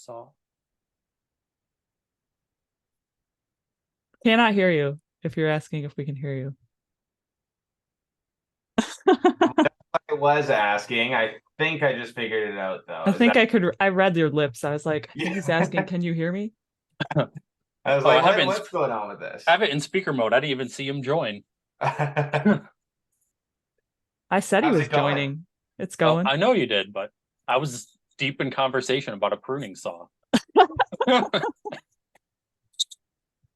saw. Cannot hear you if you're asking if we can hear you. I was asking. I think I just figured it out though. I Is think that I could. I read your lips. I was like, I think he's asking, yeah? can you hear me? I was Oh, like, what's going on with I this? have it in speaker mode. I didn't even see him join. How's I said he was it going? joining. It's Oh, going. I know you did, but I was deep in conversation about a pruning saw.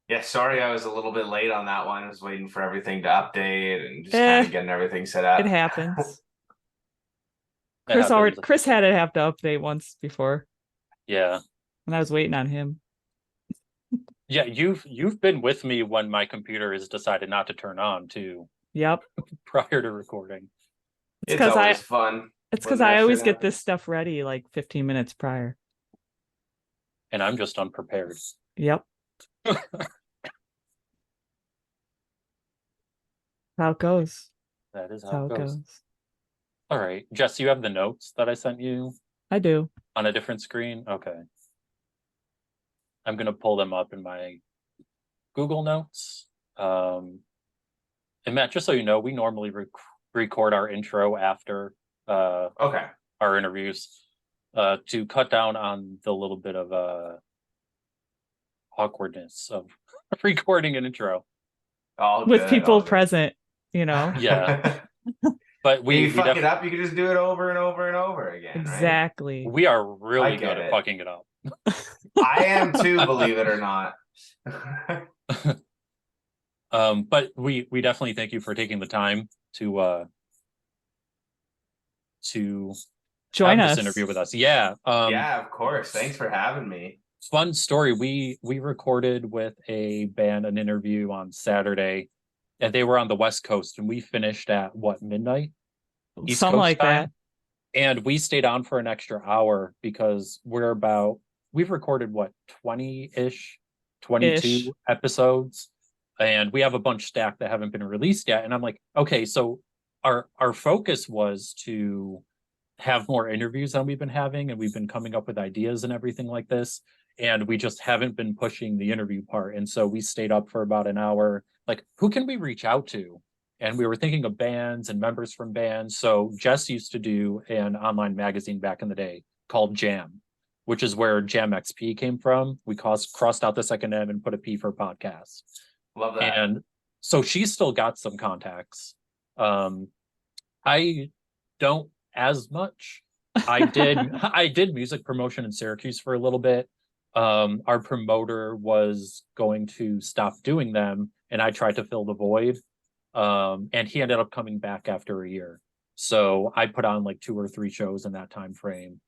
Yeah, sorry I was a little bit late on that one. I was waiting for everything to update and just kind Eh, of getting everything set it up. happens. It happens. Chris had to have to update once before, Yeah. and I was waiting on him. Yeah, you've been with me when my computer has decided not to turn on too Yep. prior to recording. It's It's because always fun when I that always shit get this happens. stuff ready like 15 minutes prior. And I'm just unprepared. Yep. How it goes. That is That's how how it it goes. goes. All right. Jess, you have the notes that I sent you I do. on a different screen? Okay. I'm gonna pull them up in my Google Notes. And Matt, just so you know, we normally record our intro after Okay. our interviews to cut down on the little bit of awkwardness of recording an intro. All With good, all people good. present, you know. Yeah, but If we you we fuck it def up, you can just do it over and over and over again, right? Exactly. we are I really good get at it. fucking it up. I am too, believe it or not. But we definitely thank you for taking the time to Join have this us. interview with us. Yeah. Yeah, of course. Thanks for having me. Fun story. We recorded with a band an interview on Saturday, and they were on the West Coast, and we finished at what, midnight East Something Coast like that. time, and we stayed on for an extra hour because we've recorded what, 20-ish, Ish. 22 episodes, and we have a bunch stacked that haven't been released yet. And I'm like, okay, so our focus was to have more interviews than we've been having, and we've been coming up with ideas and everything like this, and we just haven't been pushing the interview part. And so we stayed up for about an hour, like, who can we reach out to? And we were thinking of bands and members from bands. So Jess used to do an online magazine back in the day called Jam, which is where JAMXP came from. We crossed out the second M and put a P for podcast. Love that. And so she's still got some contacts. um I don't as much. I did music promotion in Syracuse for a little bit. Our promoter was going to stop doing them, and I tried to fill the void. And he ended up coming back after a year. So I put on like 2 or 3 shows in that time frame.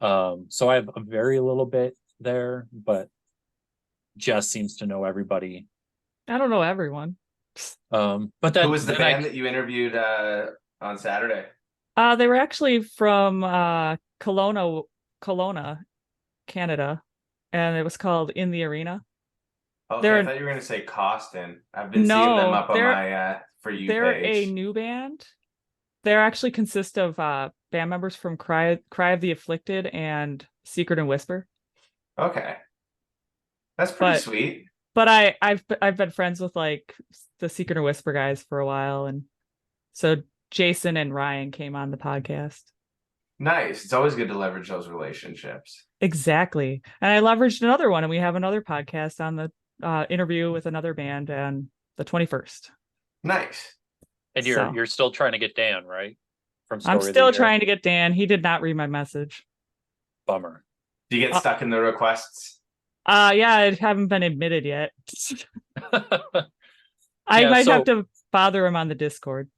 So I have a very little bit there, but Jess seems to know everybody. I don't know everyone. But Who then was the then I band that you interviewed on Saturday? They were actually from Kelowna, Canada, and it was called In the Arena. Okay, I They're thought you were gonna say Costin. I've been seeing them no, up on my For You they're a page. new band. They actually consist of band members from Cry of the Afflicted and Secret and Whisper. Okay, that's pretty But sweet. I've been friends with like the Secret and Whisper guys for a while, and so Jason and Ryan came on the podcast. Nice. It's always good to leverage those relationships. Exactly. And I leveraged another one, and we have another podcast on the interview with another band on the 21st. Nice. and you're So you're still trying to get Dan, right? From I'm Story of the still Year. trying to get Dan. He did not read my message. Bummer. Do you get Uh, stuck in the requests? yeah, I haven't been admitted yet. I Yeah, might have so to bother him on the Discord.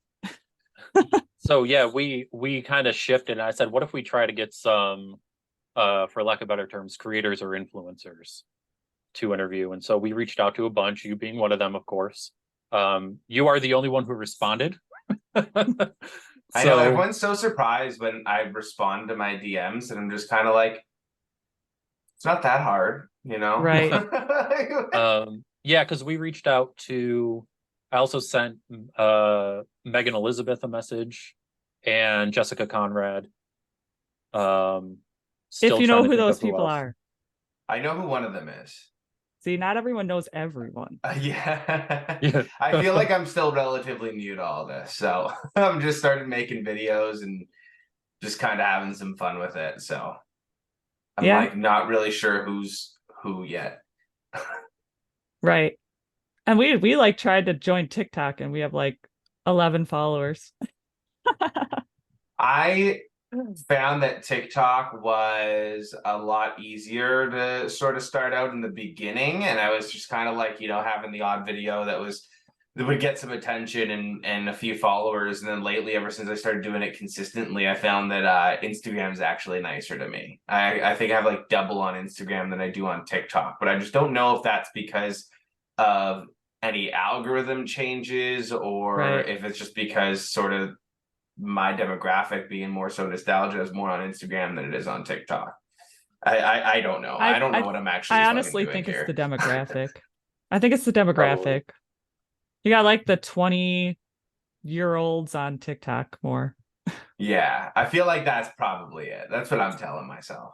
so yeah, we kind of shifted. And I said, what if we try to get some, for lack of better terms, creators or influencers to interview? And so we reached out to a bunch, you being one of them, of course. You are the only one who responded. I know So everyone's so surprised when I respond to my DMs, and I'm just kind of like, it's not that hard, you know? Right. yeah, because we reached out to, I also sent Megan Elizabeth a message and Jessica Conrad. If Still you trying know to who think those of who people else. are. I know who one of them is. See, not everyone knows everyone. Yeah. Yeah. I feel like I'm still relatively new to all this, so I'm just started making videos and just kind of having some fun with it. So I'm Yeah. like not really sure who's who yet. Right. And we like tried to join TikTok and we have like 11 followers. I found that TikTok was a lot easier to sort of start out in the beginning, and I was just kind of like, having the odd video that would get some attention and a few followers. And then lately, ever since I started doing it consistently, I found that Instagram is actually nicer to me. I think I have like double on Instagram than I do on TikTok, but I just don't know if that's because of any algorithm changes or Right. if it's just because sort of my demographic being more so nostalgia is more on Instagram than it is on TikTok. I don't know. I don't know what I'm actually I fucking honestly doing think it's here. the demographic. I think it's the demographic. Probably. You got like the 20-year-olds on TikTok more. Yeah, I feel like that's probably it. That's what I'm telling myself.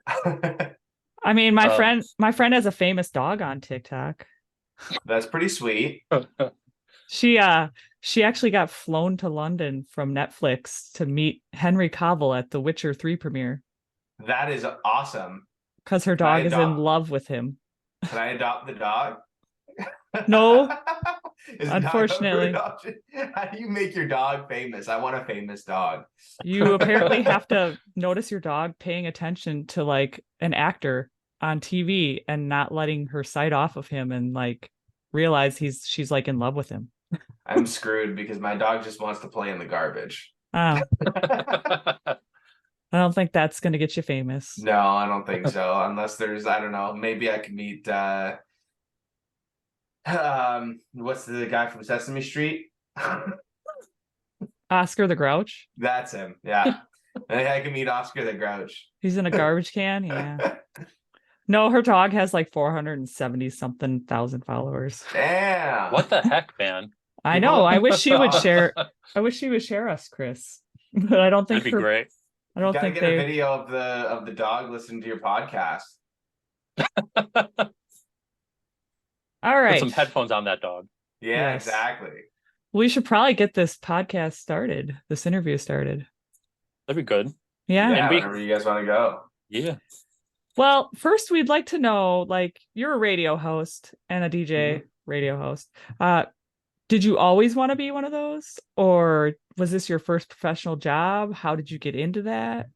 I mean, my Um, friend has a famous dog on TikTok. That's pretty sweet. She actually got flown to London from Netflix to meet Henry Cavill at the Witcher 3 premiere That is awesome. because her Can I dog is in adopt? love with him. Can I adopt the dog? No, Is the dog up for unfortunately. adoption? How do you make your dog famous? I want a famous dog. You apparently have to notice your dog paying attention to like an actor on TV and not letting her sight off of him and like realize she's like in love with him. I'm screwed because my dog just wants to play in the garbage. Oh, I don't think that's gonna get you famous. No, I don't think so. Unless there's, I don't know, maybe I could meet what's the guy from Sesame Street? Oscar the Grouch. That's him. Yeah. I can meet Oscar the Grouch. He's in a garbage can. Yeah. No, her dog has like 470 something thousand followers. Damn. what the heck, man? I know. I wish she would share. I wish she would share us, Chris. But I don't think That'd be great. I don't Gotta think get a video of the dog listening to your podcast. All Put right. some headphones on that dog. Yeah, Yes. exactly. We should probably get this podcast started, this interview started. That'd be good. Yeah. Yeah, And we- whenever you guys want to go. Yeah. Well, first we'd like to know, like, you're a radio host and a DJ radio host. Did you always want to be one of those? Or was this your first professional job? How did you get into that?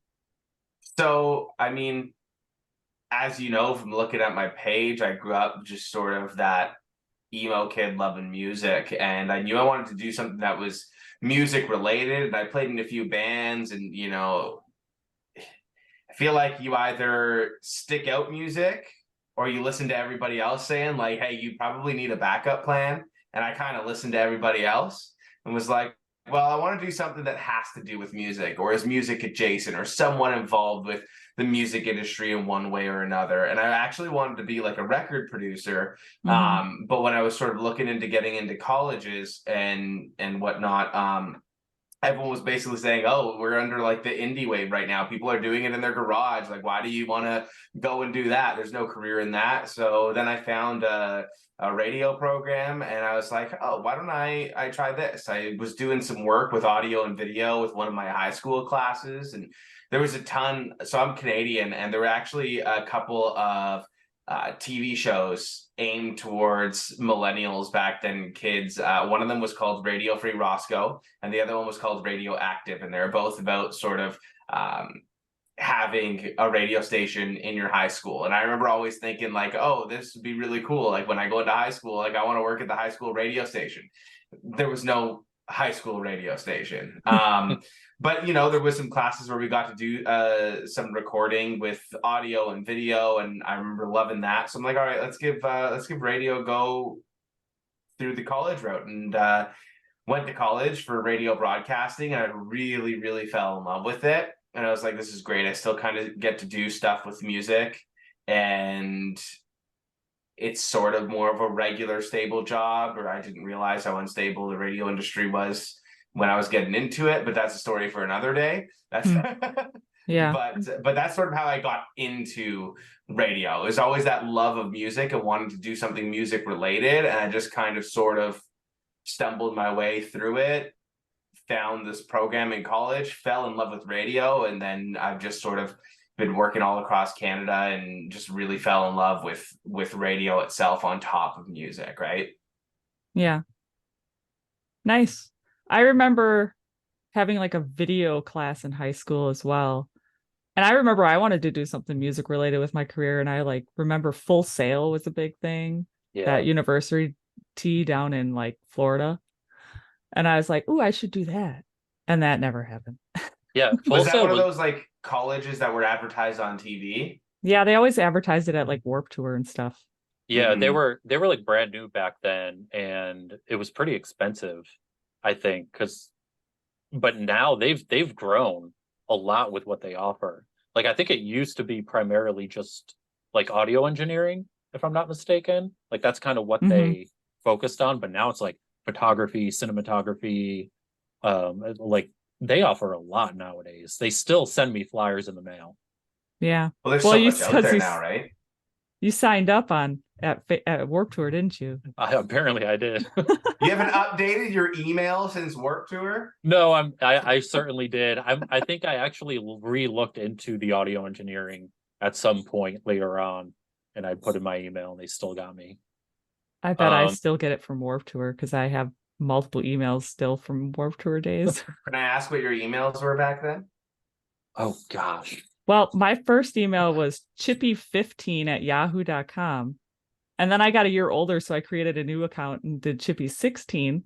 So, I mean, as you know from looking at my page, I grew up just sort of that emo kid loving music, and I knew I wanted to do something that was music related. And I played in a few bands, and I feel like you either stick out music or you listen to everybody else saying like, hey, you probably need a backup plan. And I kind of listened to everybody else and was like, well, I want to do something that has to do with music or is music adjacent or somewhat involved with the music industry in one way or another. And I actually wanted to be like a record producer. But when I was sort of looking into getting into colleges and whatnot, everyone was basically saying, oh, we're under like the indie wave right now. People are doing it in their garage. Like, why do you want to go and do that? There's no career in that. So then I found a radio program and I was like, oh, why don't I try this? I was doing some work with audio and video with one of my high school classes, and there was a ton. So I'm Canadian, and there were actually a couple of TV shows aimed towards millennials back then, kids. One of them was called Radio Free Roscoe, and the other one was called Radio Active, and they're both about sort of having a radio station in your high school. And I remember always thinking like, oh, this would be really cool. Like when I go into high school, like I want to work at the high school radio station. There was no high school radio station. But there was some classes where we got to do some recording with audio and video, and I remember loving that. So I'm like, all right, let's give radio a go through the college route, and went to college for radio broadcasting, and I really, really fell in love with it. And I was like, this is great. I still kind of get to do stuff with music, and it's sort of more of a regular stable job, or I didn't realize how unstable the radio industry was when I was getting into it, but that's a story for another day. That's Yeah. But that's sort of how I got into radio. It was always that love of music and wanting to do something music related, and I just kind of sort of stumbled my way through it, found this program in college, fell in love with radio, and then I've just sort of been working all across Canada and just really fell in love with radio itself on top of music, right? Yeah. Nice. I remember having like a video class in high school as well. And I remember I wanted to do something music related with my career. And I like remember Full Sail was a big thing, Yeah. that university down in like Florida. And I was like, "Ooh, I should do that." And that never happened. Yeah. Full Was that Sail one of those like colleges that were advertised on TV? Yeah, they always advertised it at like Warp Tour and stuff. Yeah, they Mhm. were like brand new back then, and it was pretty expensive, I think, but now they've grown a lot with what they offer. Like I think it used to be primarily just like audio engineering, if I'm not mistaken. Like that's kind of what Mhm. they focused on, but now it's like photography, cinematography, like they offer a lot nowadays. They still send me flyers in the mail. Yeah. Well, there's Well, so you much out said there you now, right? you signed up on at Warp Tour, didn't you? Apparently I did. You haven't updated your email since Warp Tour? No, I certainly did. I think I actually re-looked into the audio engineering at some point later on, and I put in my email and they still got me. I bet I Um, still get it from Warp Tour because I have multiple emails still from Warp Tour days. Can I ask what your emails were back then? oh gosh. Well, my first email was chippy15@yahoo.com. And then I got a year older, so I created a new account and did chippy16.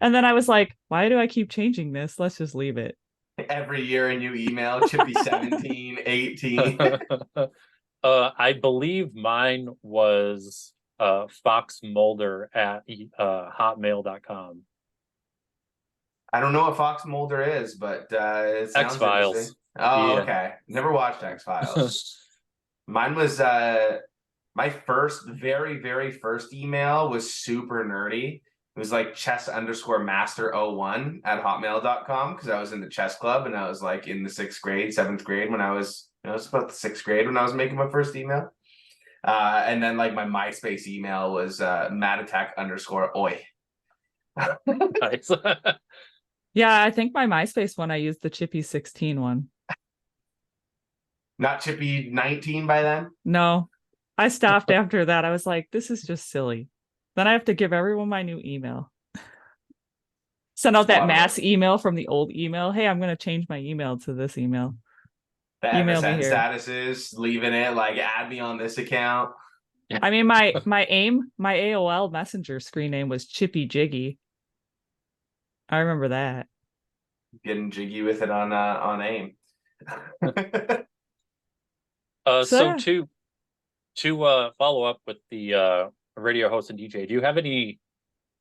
And then I was like, why do I keep changing this? Let's just leave it. Every year a new email, Chippy 17, 18. I believe mine was Fox Mulder at hotmail.com. I don't know what Fox Mulder is, but it sounds X-Files. interesting. Oh, Yeah. okay. Never watched X-Files. Mine was my very, very first email was super nerdy. It was like chess_master01@hotmail.com because I was in the chess club and I was like in the 6th grade, 7th grade when I was about the 6th grade when I was making my first email. And then like my MySpace email was matattack_oi. Nice. Yeah, I think my MySpace one, I used the chippy16 one. Not Chippy 19 by then. No, I stopped after that. I was like, this is just silly. Then I have to give everyone my new email. Send out that mass email from the old email. Hey, I'm going to change my email to this email. The Email me MSN here. statuses, leaving it like add me on this account. I mean, my AOL Messenger screen name was Chippy Jiggy. I remember that. Getting jiggy with it on AIM. So to follow up with the radio host and DJ, do you have any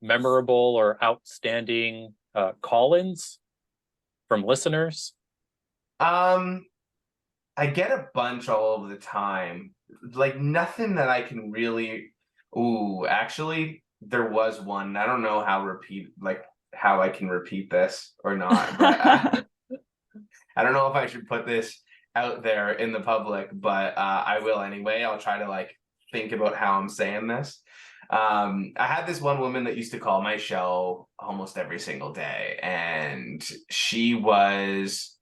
memorable or outstanding call-ins from listeners? I get a bunch all of the time. Like nothing that I can really. Ooh, actually, there was one. I don't know how I can repeat this or not, but I don't know if I should put this out there in the public, but I will anyway. I'll try to like think about how I'm saying this. I had this one woman that used to call my show almost every single day, and she was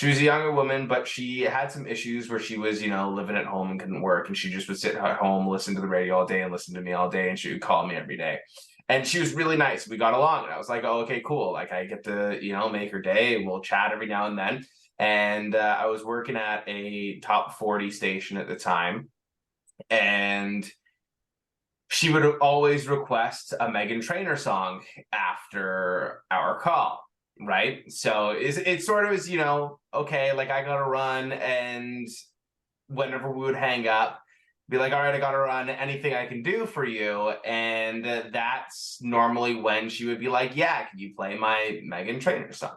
a younger woman, but she had some issues where she was, living at home and couldn't work, and she just would sit at home, listen to the radio all day and listen to me all day, and she would call me every day. And she was really nice. We got along, and I was like, oh, okay, cool. Like I get to, make her day. We'll chat every now and then. And I was working at a top 40 station at the time, and she would always request a Meghan Trainor song after our call, right? So it sort of is, okay, like I gotta run, and whenever we would hang up, be like, all right, I gotta run, anything I can do for you? And that's normally when she would be like, yeah, can you play my Meghan Trainor song?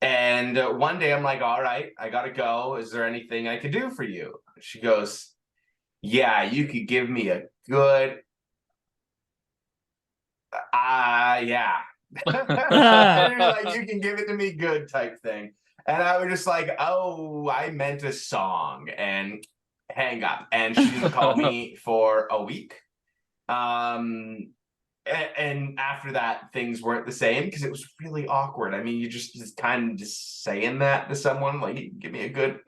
And one day I'm like, all right, I gotta go. Is there anything I could do for you? She goes, yeah, you could give me a good, yeah, And you're like, you can give it to me good type thing. And I was just like, oh, I meant a song, and hang up. And she didn't call me for a week. And after that, things weren't the same because it was really awkward. I mean, you just kind of just saying that to someone, like, give me a good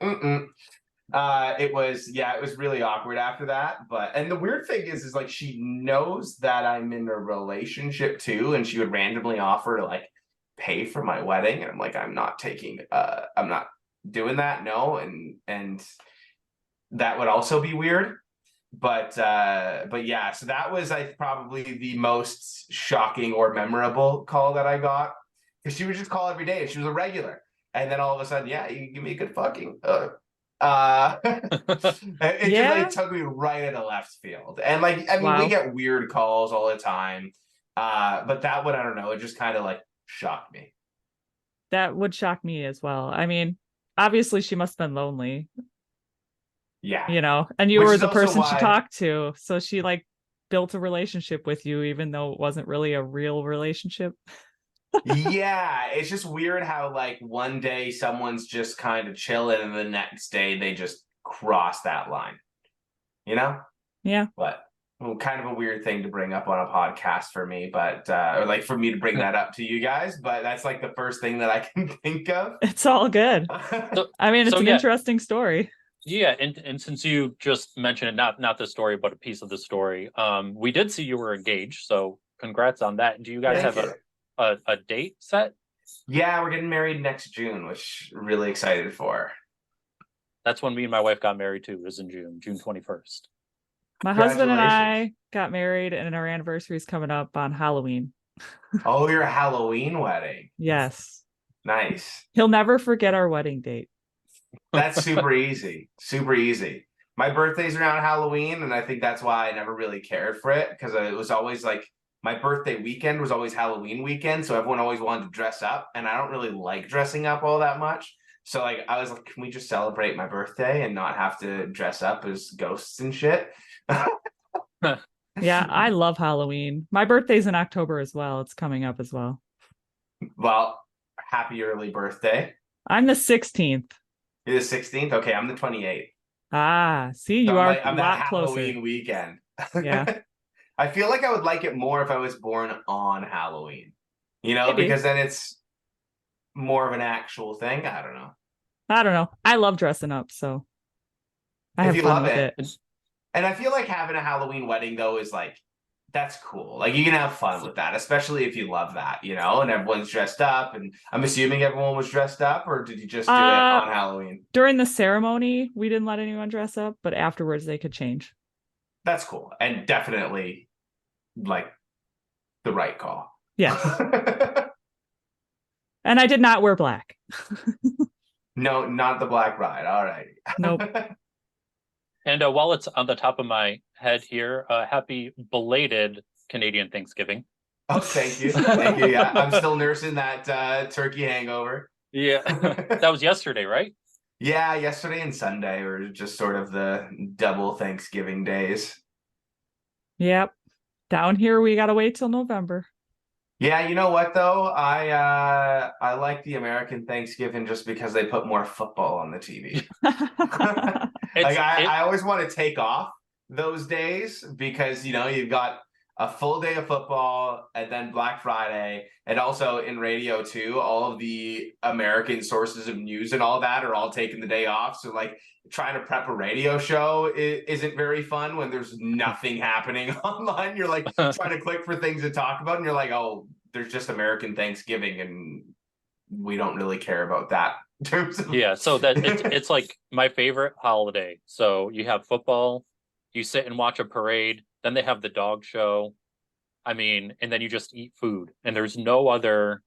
it was really awkward after that. And the weird thing is like, she knows that I'm in a relationship too, and she would randomly offer to like pay for my wedding, and I'm like, I'm not doing that, no. And that would also be weird. But yeah, so that was probably the most shocking or memorable call that I got, because she would just call every day and she was a regular, and then all of a sudden, yeah, you can give me a good fucking it just like took me right at a left field. And like, I mean, we get weird calls all the time, but that one, I don't know, it just kind of like shocked me. That would shock me as well. I mean, obviously she must have been lonely. Yeah. You know, and you were the person she talked to. So she like built a relationship with you, even though it wasn't really a real relationship. Yeah, it's just weird how like one day someone's just kind of chilling and the next day they just cross that line, you know? Yeah. But kind of a weird thing to bring up on a podcast for me, but or like for me to bring that up to you guys, but that's like the first thing that I can think of. It's all good. I mean, it's an interesting story. Yeah, and since you just mentioned it, not the story, but a piece of the story, we did see you were engaged, so congrats on that. Do you guys have a date set? Yeah, we're getting married next June, which I'm really excited for. That's when me and my wife got married too, is in June 21st. My husband and I got married, and our anniversary is coming up on Halloween. Oh, your Halloween wedding. Yes. Nice. He'll never forget our wedding date. That's super easy. Super easy. My birthday's around Halloween, and I think that's why I never really cared for it, because it was always like my birthday weekend was always Halloween weekend, so everyone always wanted to dress up, and I don't really like dressing up all that much. So like I was like, can we just celebrate my birthday and not have to dress up as ghosts and shit? Yeah, I love Halloween. My birthday's in October as well. It's coming up as well. Well, happy early birthday. I'm the 16th. You're the 16th? Okay, I'm the 28th. Ah, see, you are a lot closer. Halloween weekend. Yeah. I feel like I would like it more if I was born on Halloween. You know, Maybe. because then it's more of an actual thing. I don't know. I love dressing up, so I have fun with it. And I feel like having a Halloween wedding, though, is like, that's cool. Like, you can have fun with that, especially if you love that, you know, and everyone's dressed up. And I'm assuming everyone was dressed up, or did you just do it on Halloween? During the ceremony, we didn't let anyone dress up, but afterwards they could change. That's cool. And definitely like the right call. Yeah. And I did not wear black. No, not the black bride. All right. Nope. And while it's on the top of my head here, happy belated Canadian Thanksgiving. Oh, thank you. Thank you. Yeah, I'm still nursing that turkey hangover. Yeah, that was yesterday, right? Yeah, yesterday and Sunday were just sort of the double Thanksgiving days. Yep. Down here, we got to wait till November. Yeah, you know what though? I like the American Thanksgiving just because they put more football on the TV. I always want to take off those days because, you know, you've got a full day of football and then Black Friday, and also in radio too, all of the American sources of news and all that are all taking the day off. So like trying to prep a radio show isn't very fun when there's nothing happening online. You're like trying to click for things to talk about, and you're like, oh, there's just American Thanksgiving and we don't really care about that. Yeah, so that it's like my favorite holiday. So you have football, you sit and watch a parade, then they have the dog show. I mean, and then you just eat food, and there's no other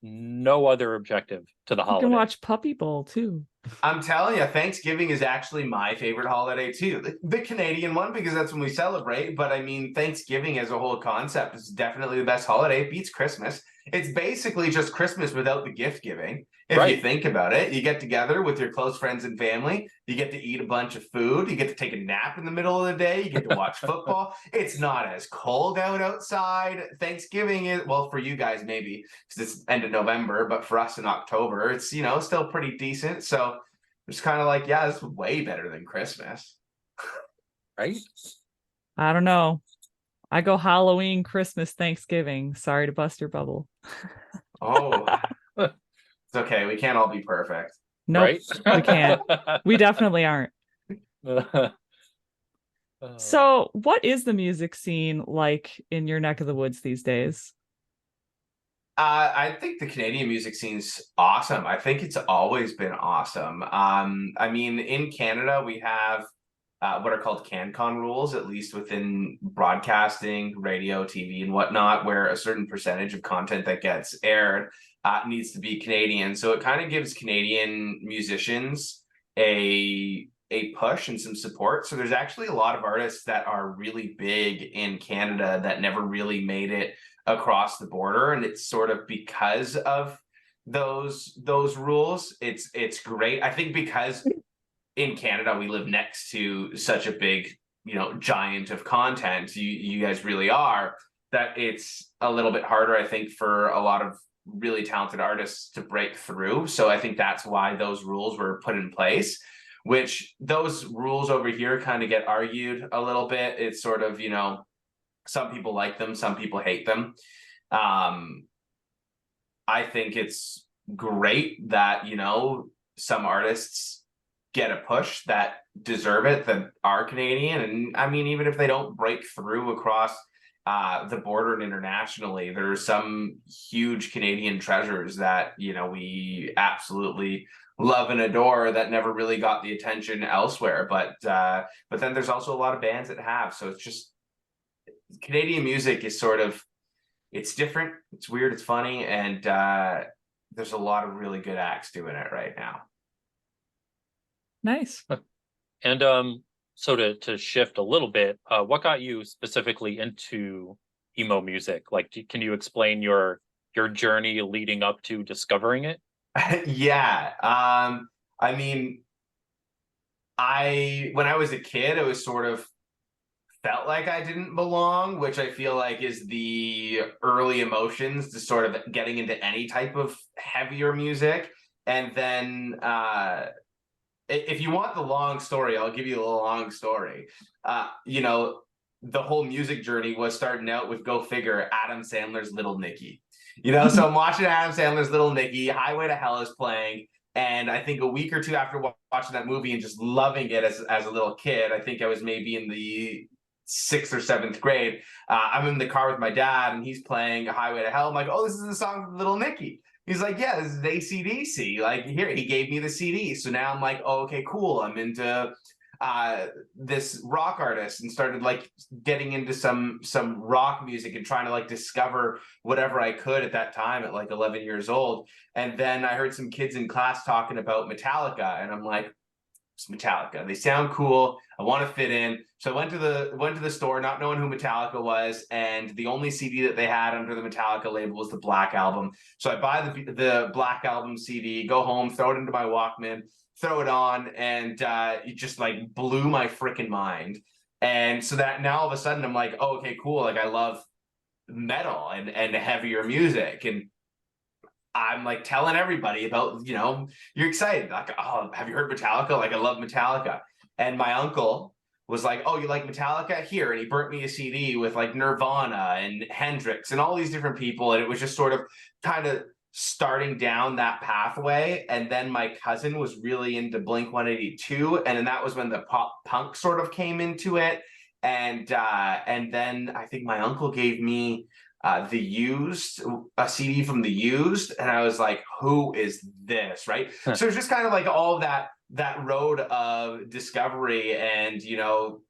objective to the holiday. You can watch Puppy Bowl too. I'm telling you, Thanksgiving is actually my favorite holiday too. The Canadian one, because that's when we celebrate. But I mean, Thanksgiving as a whole concept is definitely the best holiday. It beats Christmas. it's basically just Christmas without the gift giving. If Right. you think about it, you get together with your close friends and family, you get to eat a bunch of food, you get to take a nap in the middle of the day, you get to watch football. It's not as cold outside. Thanksgiving is, well, for you guys maybe because it's end of November, but for us in October, it's, you know, still pretty decent. So it's kind of like, yeah, this is way better than Christmas. Right. I don't know. I go Halloween, Christmas, Thanksgiving. Sorry to bust your bubble. Oh, it's okay. We can't all be perfect. Nope, Right. we can't. We definitely aren't. So, what is the music scene like in your neck of the woods these days? I think the Canadian music scene's awesome. I think it's always been awesome. I mean, in Canada, we have what are called CanCon rules, at least within broadcasting, radio, TV, and whatnot, where a certain percentage of content that gets aired needs to be Canadian. So it kind of gives Canadian musicians a push and some support. So there's actually a lot of artists that are really big in Canada that never really made it across the border, and it's sort of because of those rules. It's great. I think because in Canada we live next to such a big, you know, giant of content, you guys really are, that it's a little bit harder, I think, for a lot of really talented artists to break through. So I think that's why those rules were put in place, which those rules over here kind of get argued a little bit. It's sort of, you know, some people like them, some people hate them. I think it's great that, you know, some artists get a push that deserve it, that are Canadian. And I mean, even if they don't break through across the border and internationally, there's some huge Canadian treasures that, you know, we absolutely love and adore that never really got the attention elsewhere. But then there's also a lot of bands that have. So it's just, Canadian music is sort of, it's different, it's weird, it's funny, and there's a lot of really good acts doing it right now. Nice. And so to shift a little bit, what got you specifically into emo music? Like, can you explain your journey leading up to discovering it? Yeah. I mean, when I was a kid, it was sort of felt like I didn't belong, which I feel like is the early emotions to sort of getting into any type of heavier music. And then if you want the long story, I'll give you a long story. You know, the whole music journey was starting out with, go figure, Adam Sandler's Little Nicky. You know, so I'm watching Adam Sandler's Little Nicky, Highway to Hell is playing. And I think a week or two after watching that movie and just loving it as a little kid, I think I was maybe in the 6th or 7th grade. I'm in the car with my dad and he's playing Highway to Hell. I'm like, oh, this is the song from Little Nicky. He's like, yeah, this is AC/DC. Like, here, he gave me the CD. So now I'm like, oh, okay, cool. I'm into this rock artist, and started like getting into some rock music and trying to like discover whatever I could at that time at like 11 years old. And then I heard some kids in class talking about Metallica, and I'm like, it's Metallica. They sound cool. I want to fit in. So I went to the store, not knowing who Metallica was, and the only CD that they had under the Metallica label was the Black Album. So I buy the Black Album CD, go home, throw it into my Walkman, throw it on, and it just like blew my freaking mind. And so that now all of a sudden I'm like, oh, okay, cool. Like, I love metal and heavier music, and I'm like telling everybody about, you know, you're excited. Like, oh, have you heard Metallica? Like, I love Metallica. And my uncle was like, oh, you like Metallica? Here. And he burnt me a CD with like Nirvana and Hendrix and all these different people. And it was just sort of kind of starting down that pathway. And then my cousin was really into Blink-182. And then that was when the pop punk sort of came into it. And then I think my uncle gave me The Used, a CD from The Used, and I was like, who is this, right? So it's just kind of like all that road of discovery, and, you know,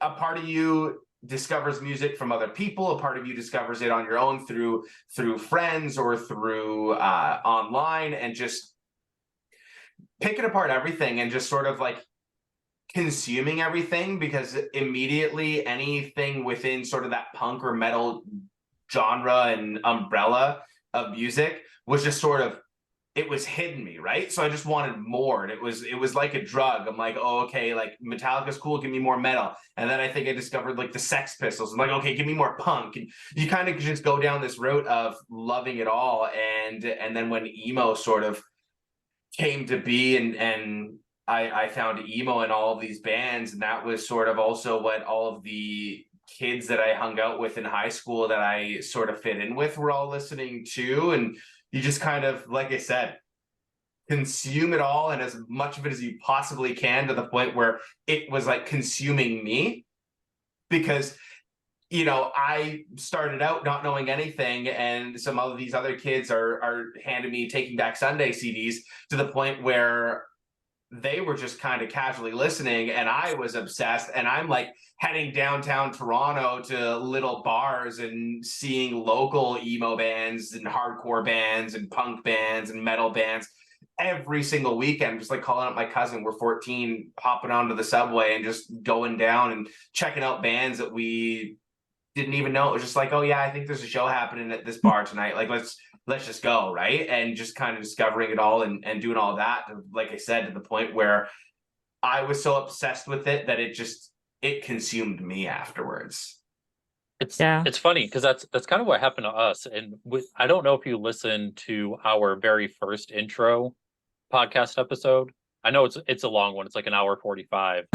a part of you discovers music from other people, a part of you discovers it on your own through friends or through online, and just picking apart everything and just sort of like consuming everything, because immediately anything within sort of that punk or metal genre and umbrella of music was just sort of, it was hidden me, right? So I just wanted more. And it was like a drug. I'm like, oh, okay, like Metallica's cool, give me more metal. And then I think I discovered like the Sex Pistols. I'm like, okay, give me more punk. And you kind of just go down this route of loving it all. And then when emo sort of came to be, and I found emo in all of these bands, and that was sort of also what all of the kids that I hung out with in high school that I sort of fit in with were all listening to. And you just kind of, like I said, consume it all and as much of it as you possibly can, to the point where it was like consuming me. Because I started out not knowing anything, and some of these other kids are handing me Taking Back Sunday CDs, to the point where they were just kind of casually listening, and I was obsessed. And I'm like heading downtown Toronto to little bars and seeing local emo bands and hardcore bands and punk bands and metal bands every single weekend, just like calling up my cousin. We're 14, hopping onto the subway and just going down and checking out bands that we didn't even know. It was just like, oh yeah, I think there's a show happening at this bar tonight. Like, let's just go, right? And just kind of discovering it all and doing all that, like I said, to the point where I was so obsessed with it that it consumed me afterwards. It's funny because that's kind of what happened to us. And I don't know if you listened to our very first intro podcast episode. I know it's a long one. It's like an hour 45.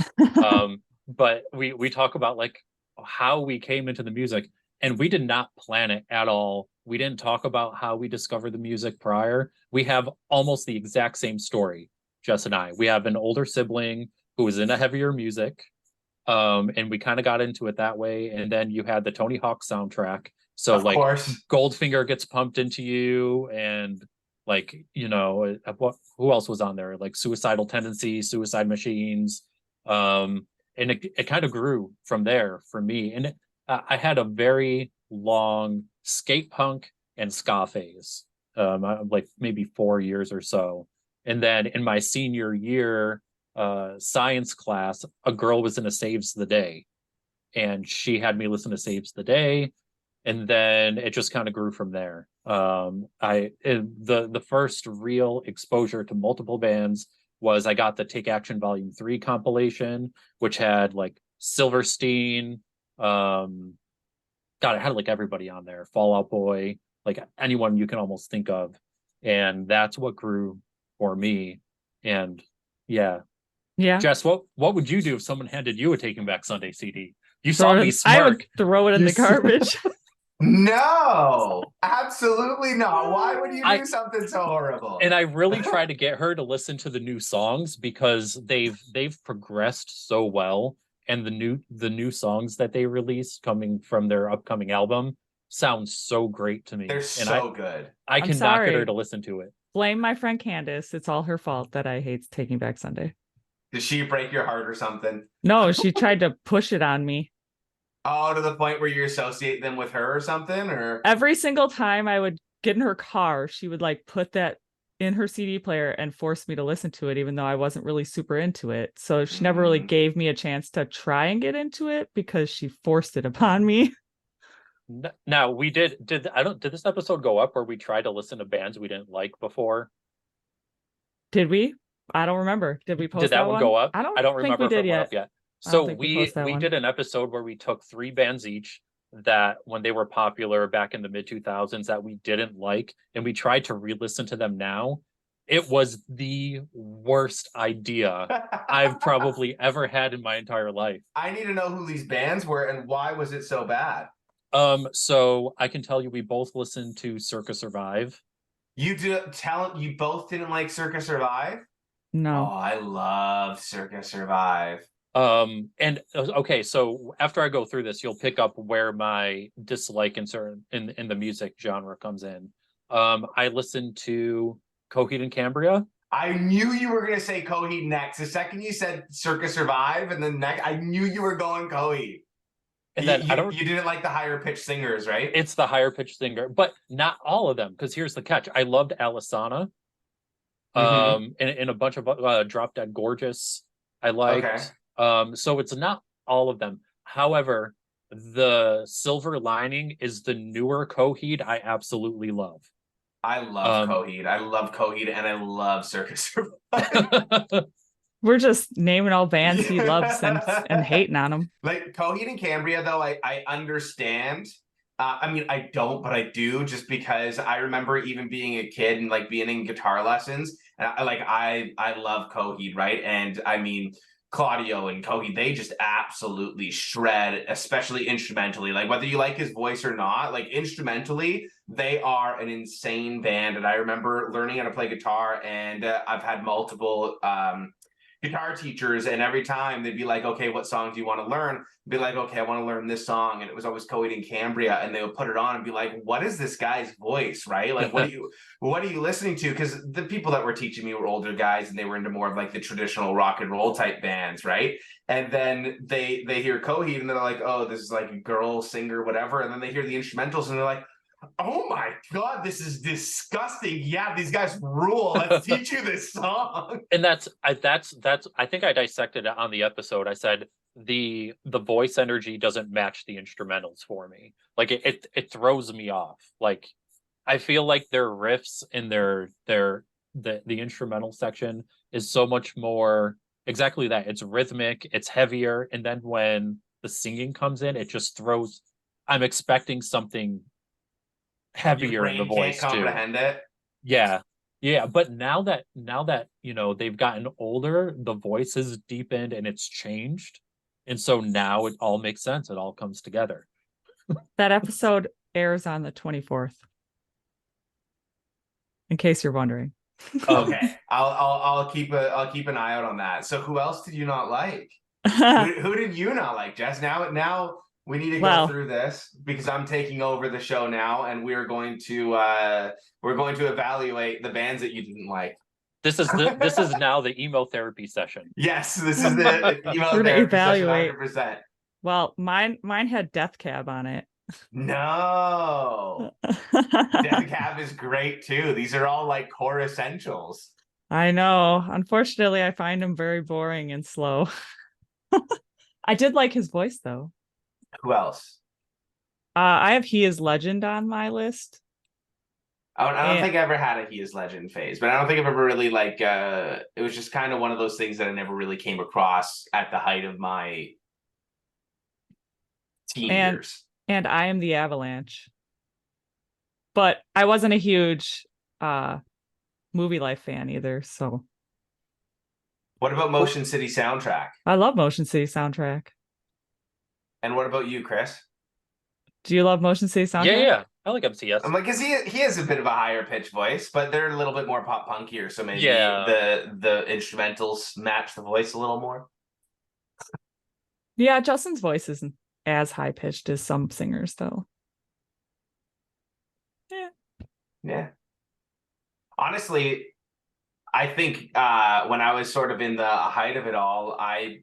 But we talk about like how we came into the music, and we did not plan it at all. We didn't talk about how we discovered the music prior. We have almost the exact same story, Jess and I. We have an older sibling who was into heavier music. And we kind of got into it that way. And then you had the Tony Hawk soundtrack. So of like course. Goldfinger gets pumped into you, and like, who else was on there? Like Suicidal Tendencies, Suicide Machines. And it kind of grew from there for me. And I had a very long skate punk and ska phase, like maybe 4 years or so. And then in my senior year, science class, a girl was in a Saves the Day, and she had me listen to Saves the Day, and then it just kind of grew from there. The first real exposure to multiple bands was I got the Take Action Volume 3 compilation, which had like Silverstein, it had like everybody on there, Fall Out Boy, like anyone you can almost think of. And that's what grew for me. And yeah. Jess, what would you do if someone handed you a Taking Back Sunday CD? You saw me smirk. I would throw it in the garbage. No, absolutely not. Why would you do something so horrible? And I really tried to get her to listen to the new songs, because they've progressed so well, and the new songs that they released coming from their upcoming album sound so great to me. They're so good. I cannot get her to listen to it. Blame my friend Candace. It's all her fault that I hate Taking Back Sunday. Did she break your heart or something? No, she tried to push it on me. Oh, to the point where you associate them with her or something? Or every single time I would get in her car, she would like put that in her CD player and force me to listen to it, even though I wasn't really super into it. So she never really gave me a chance to try and get into it, because she forced it upon me. Now we did this episode go up where we tried to listen to bands we didn't like before? Did we? I don't remember. Did we post did that one go up? I don't remember think we did yet. So we did an episode where we took 3 bands each that when they were popular back in the mid 2000s that we didn't like, and we tried to re-listen to them now. It was the worst idea I've probably ever had in my entire life. I need to know who these bands were and why was it so bad? So I can tell you we both listened to Circa Survive. You both didn't like Circa Survive? No. Oh, I love Circa Survive. And okay, so after I go through this, you'll pick up where my dislike in the music genre comes in. I listened to Coheed and Cambria. I knew you were gonna say Coheed next. The second you said Circa Survive, and then next, I knew you were going Coheed. And then you didn't like the higher pitched singers, right? It's the higher pitched singer, but not all of them. Because here's the catch: I loved Alisana. And a bunch of Drop Dead Gorgeous I liked. Okay. So it's not all of them. However, the silver lining is the newer Coheed I absolutely love. I love Coheed. I love Coheed, and I love Circus Survive. We're just naming all bands he loves and hating on them. Like Coheed and Cambria, though, I understand. I mean, I don't, but I do, just because I remember even being a kid and like being in guitar lessons. And I love Coheed, right? And I mean, Claudio and Coheed, they just absolutely shred, especially instrumentally. Like whether you like his voice or not, like instrumentally, they are an insane band. And I remember learning how to play guitar, and I've had multiple guitar teachers, and every time they'd be like, okay, what song do you want to learn? I'd be like, okay, I want to learn this song. And it was always Coheed and Cambria, and they would put it on and be like, what is this guy's voice, right? Like what are you listening to? Because the people that were teaching me were older guys, and they were into more of like the traditional rock and roll type bands, right? And then they hear Coheed, and they're like, oh, this is like a girl singer, whatever. And then they hear the instrumentals, and they're like, oh my God, this is disgusting. Yeah, these guys rule. Let's teach you this song. And that's I think I dissected it on the episode. I said the voice energy doesn't match the instrumentals for me. Like it throws me off. Like I feel like their riffs in the instrumental section is so much more exactly that. It's rhythmic, it's heavier, and then when the singing comes in, it just throws. I'm expecting something heavier in the voice can't comprehend too. it. Yeah, but now that they've gotten older, the voice has deepened and it's changed, and so now it all makes sense. It all comes together. That episode airs on the 24th, in case you're wondering. Okay, I'll keep an eye out on that. So who else did you not like? who did you not like, Jess? Now we need to go through this, because I'm taking over the show now, and we're going to evaluate the bands that you didn't like. This is now the emo therapy session. Yes, this is the emo We're gonna therapy evaluate. session, 100%. Well, mine had Death Cab on it. No. Death Cab is great too. These are all like core essentials. I know. Unfortunately, I find him very boring and slow. I did like his voice though. Who else? I have He Is Legend on my list. I don't think I ever had a He Is Legend phase, but I don't think I've ever really like it was just kind of one of those things that I never really came across at the height of my teen years. And I Am the Avalanche. But I wasn't a huge Movie Life fan either, so. What about Motion City Soundtrack? I love Motion City Soundtrack. And what about you, Chris? Do you love Motion City Soundtrack? Yeah. I like MCS. I'm like, because he has a bit of a higher pitch voice, but they're a little bit more pop punkier, so maybe the instrumentals match the voice a little more. Yeah, Justin's voice isn't as high pitched as some singers, though. Yeah. Honestly, I think when I was sort of in the height of it all, I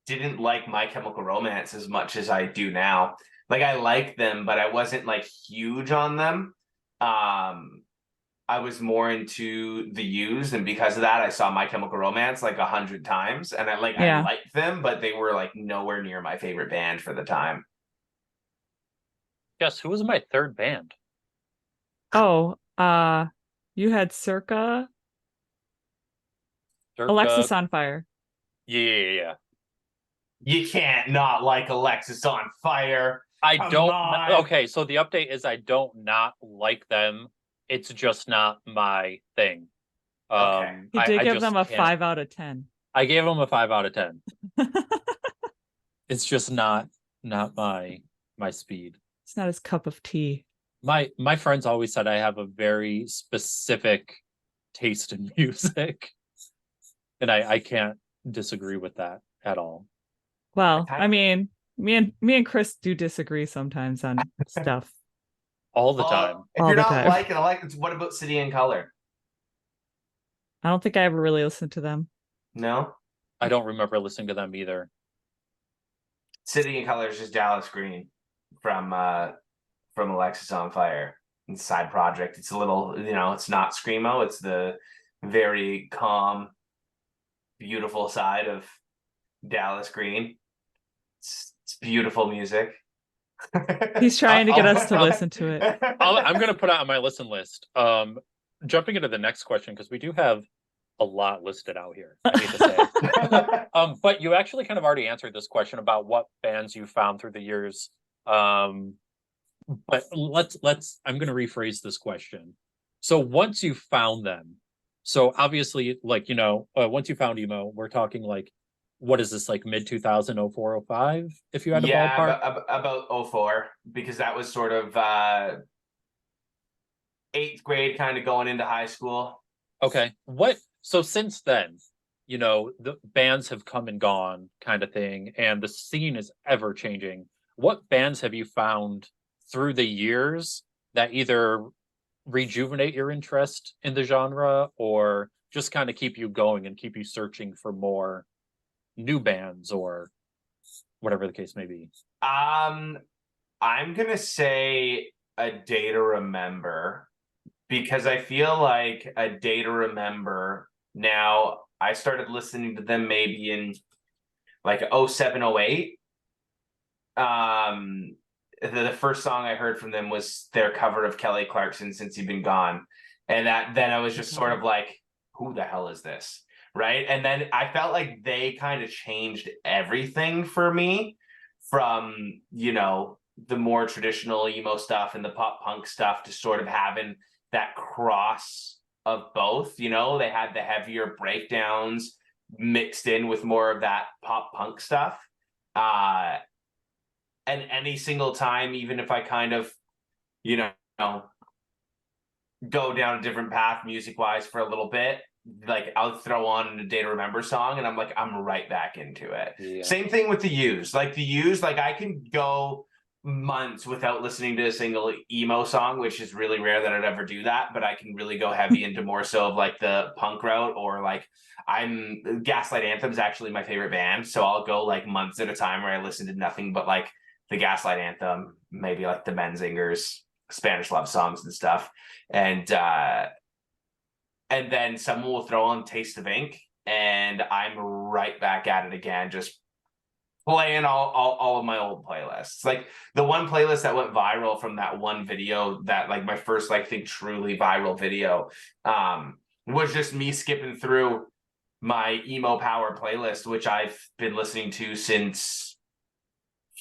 didn't like My Chemical Romance as much as I do now. Like I liked them, but I wasn't like huge on them. I was more into the Used, and because of that, I saw My Chemical Romance like 100 times, and I liked them, but they were like nowhere near my favorite band for the time. Guess who was my third band? Oh, you had Circa. Alexis on Fire. Yeah. You can't not like Alexis on Fire. Okay, so the update is I don't not like them. It's just not my thing. Okay. You did give them a 5 out of 10. I gave them a 5 out of 10. It's just not my speed. It's not his cup of tea. My friends always said I have a very specific taste in music. And I can't disagree with that at all. Well, I mean, me and Chris do disagree sometimes on stuff. All the time. If you're not liking it, what about City and Color? I don't think I ever really listened to them. No? I don't remember listening to them either. City and Color is just Dallas Green from Alexis on Fire. It's a side project. It's a little, it's not screamo. It's the very calm, beautiful side of Dallas Green. It's beautiful music. He's trying to get us to I'll- listen to it. I'm going to put it on my listen list. Jumping into the next question, because we do have a lot listed out here, I hate to say. But you actually kind of already answered this question about what bands you found through the years. But I'm going to rephrase this question. So once you found them, so obviously, like, once you found emo, we're talking like, what is this, like mid 2000, 04, 05, if you had a ballpark? About 04, because that was sort of eighth grade, kind of going into high school. Okay. So since then, the bands have come and gone kind of thing, and the scene is ever changing. What bands have you found through the years that either rejuvenate your interest in the genre or just kind of keep you going and keep you searching for more new bands or whatever the case may be? I'm gonna say A Day to Remember, because I feel like A Day to Remember, now I started listening to them maybe in like 07, 08. The first song I heard from them was their cover of Kelly Clarkson, Since You've Been Gone. And then I was just sort of like, who the hell is this? Right. And then I felt like they kind of changed everything for me from, the more traditional emo stuff and the pop punk stuff to sort of having that cross of both. They had the heavier breakdowns mixed in with more of that pop punk stuff. And any single time, even if I kind of, go down a different path music wise for a little bit, like I'll throw on A Day to Remember song and I'm like, I'm right back into it. Yeah. Same thing with the Used. Like the Used, like I can go months without listening to a single emo song, which is really rare that I'd ever do that, but I can really go heavy into more so of like the punk route, or like Gaslight Anthem's actually my favorite band, so I'll go like months at a time where I listen to nothing but like the Gaslight Anthem, maybe like the Menzingers, Spanish love songs and stuff. And then someone will throw on Taste of Ink and I'm right back at it again, just playing all of my old playlists. Like the one playlist that went viral from that one video, that like my first like think truly viral video, was just me skipping through my emo power playlist, which I've been listening to since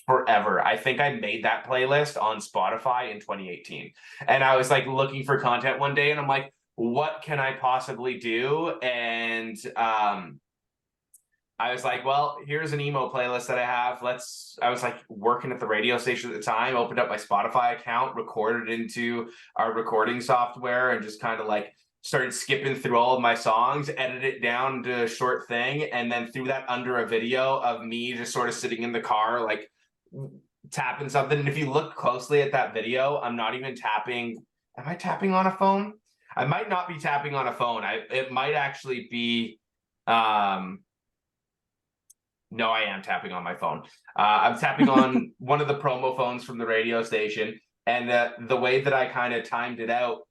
forever. I think I made that playlist on Spotify in 2018. And I was like looking for content one day and I'm like, what can I possibly do? And I was like, well, here's an emo playlist that I have. I was like working at the radio station at the time, opened up my Spotify account, recorded into our recording software, and just kind of like started skipping through all of my songs, edited it down to a short thing, and then threw that under a video of me just sort of sitting in the car, like tapping something. And if you look closely at that video, I'm not even tapping. Am I tapping on a phone? I might not be tapping on a phone. It might actually be no, I am tapping on my phone. I'm tapping on one of the promo phones from the radio station. And the way that I kind of timed it out,